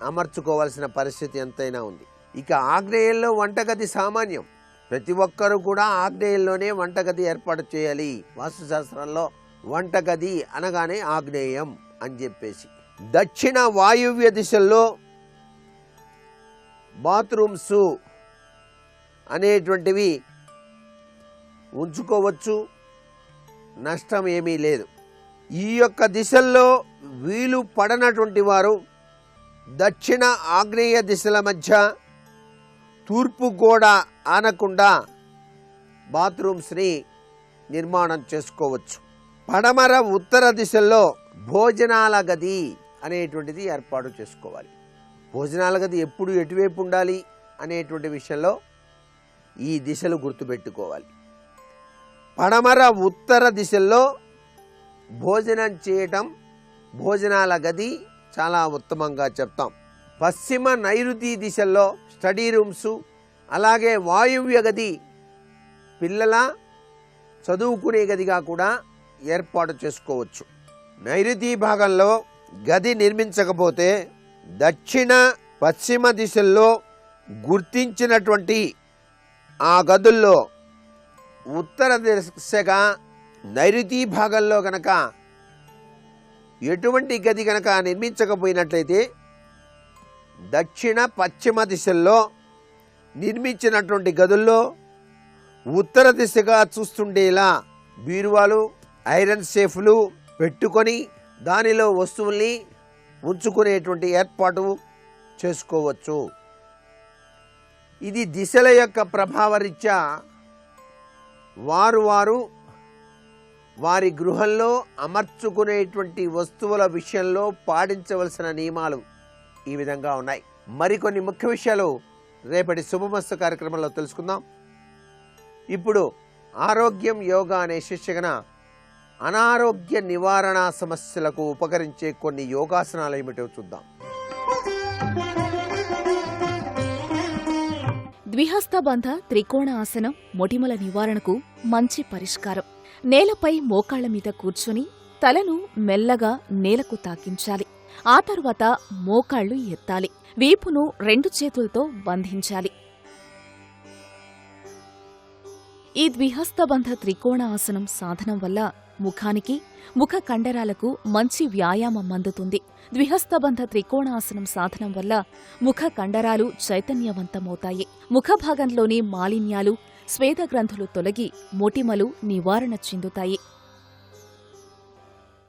I: అమర్చుకోవాల్సిన పరిస్థితి ఎంతైనా ఉంది. ఇక ఆగ్నేయంలో వంటగది సామాన్యం. ప్రతి ఒక్కరూ కూడా ఆగ్నేయంలోనే వంటగది ఏర్పాటు చేయాలి. వాస్తుశాస్త్రంలో వంటగది అనగానే ఆగ్నేయం అని చెప్పేసి. దక్షిణ వాయువ్య దిశల్లో బాత్రూమ్స్ అనేటువంటివి ఉంచుకోవచ్చు, నష్టం ఏమీ లేదు. ఈ యొక్క దిశల్లో వీలు పడనటువంటి వారు దక్షిణ ఆగ్నేయ దిశల మధ్య తూర్పు గోడ ఆనకుండా బాత్రూమ్స్ని నిర్మాణం చేసుకోవచ్చు. పడమర ఉత్తర దిశల్లో భోజనాల గది అనేటువంటిది ఏర్పాటు చేసుకోవాలి. భోజనాల గది ఎప్పుడు ఎటువైపు ఉండాలి అనేటువంటి విషయంలో ఈ దిశలు గుర్తుపెట్టుకోవాలి. పడమర ఉత్తర దిశల్లో భోజనం చేయటం, భోజనాల గది చాలా ఉత్తమంగా చెప్తాం. పశ్చిమ నైరుతి దిశల్లో స్టడీ రూమ్స్, అలాగే వాయువ్య గది పిల్లల చదువుకునే గదిగా కూడా ఏర్పాటు చేసుకోవచ్చు. నైరుతి భాగంలో గది నిర్మించకపోతే దక్షిణ పశ్చిమ దిశల్లో గుర్తించినటువంటి ఆ గదుల్లో ఉత్తర దిశగా నైరుతి భాగంలో కనుక ఎటువంటి గది కనుక నిర్మించకపోయినట్లయితే దక్షిణ పశ్చిమ దిశల్లో నిర్మించినటువంటి గదుల్లో ఉత్తర దిశగా చూస్తుండేలా బీరువాలు, ఐరన్ సేఫ్లు పెట్టుకొని దానిలో వస్తువుల్ని ఉంచుకునేటువంటి ఏర్పాటు చేసుకోవచ్చు. ఇది దిశల యొక్క ప్రభావరీత్యా వారి గృహంలో అమర్చుకునేటువంటి వస్తువుల విషయంలో పాటించవలసిన నియమాలు ఈ విధంగా ఉన్నాయి. మరికొన్ని ముఖ్య విషయాలు రేపటి శుభమస్తు కార్యక్రమంలో తెలుసుకుందాం. ఇప్పుడు ఆరోగ్యం యోగా అనే శీర్షికన అనారోగ్య నివారణ సమస్యలకు ఉపకరించే కొన్ని యోగాసనాలు ఏమిటో చూద్దాం.
H: ద్విహస్తబంధ త్రికోణ ఆసనం మొటిమల నివారణకు మంచి పరిష్కారం. నేలపై మోకాళ్ల మీద కూర్చుని తలను మెల్లగా నేలకు తాకించాలి. ఆ తర్వాత మోకాళ్లు ఎత్తాలి. వీపును 2 చేతులతో బంధించాలి. ఈ ద్విహస్తబంధ త్రికోణ ఆసనం సాధనం వల్ల ముఖానికి, ముఖ కండరాలకు మంచి వ్యాయామం అందుతుంది. ద్విహస్తబంధ త్రికోణాసనం సాధనం వల్ల ముఖ కండరాలు చైతన్యవంతమవుతాయి. ముఖభాగంలోని మాలిన్యాలు, స్వేదగ్రంథులు తొలగి మొటిమలు నివారణ చెందుతాయి.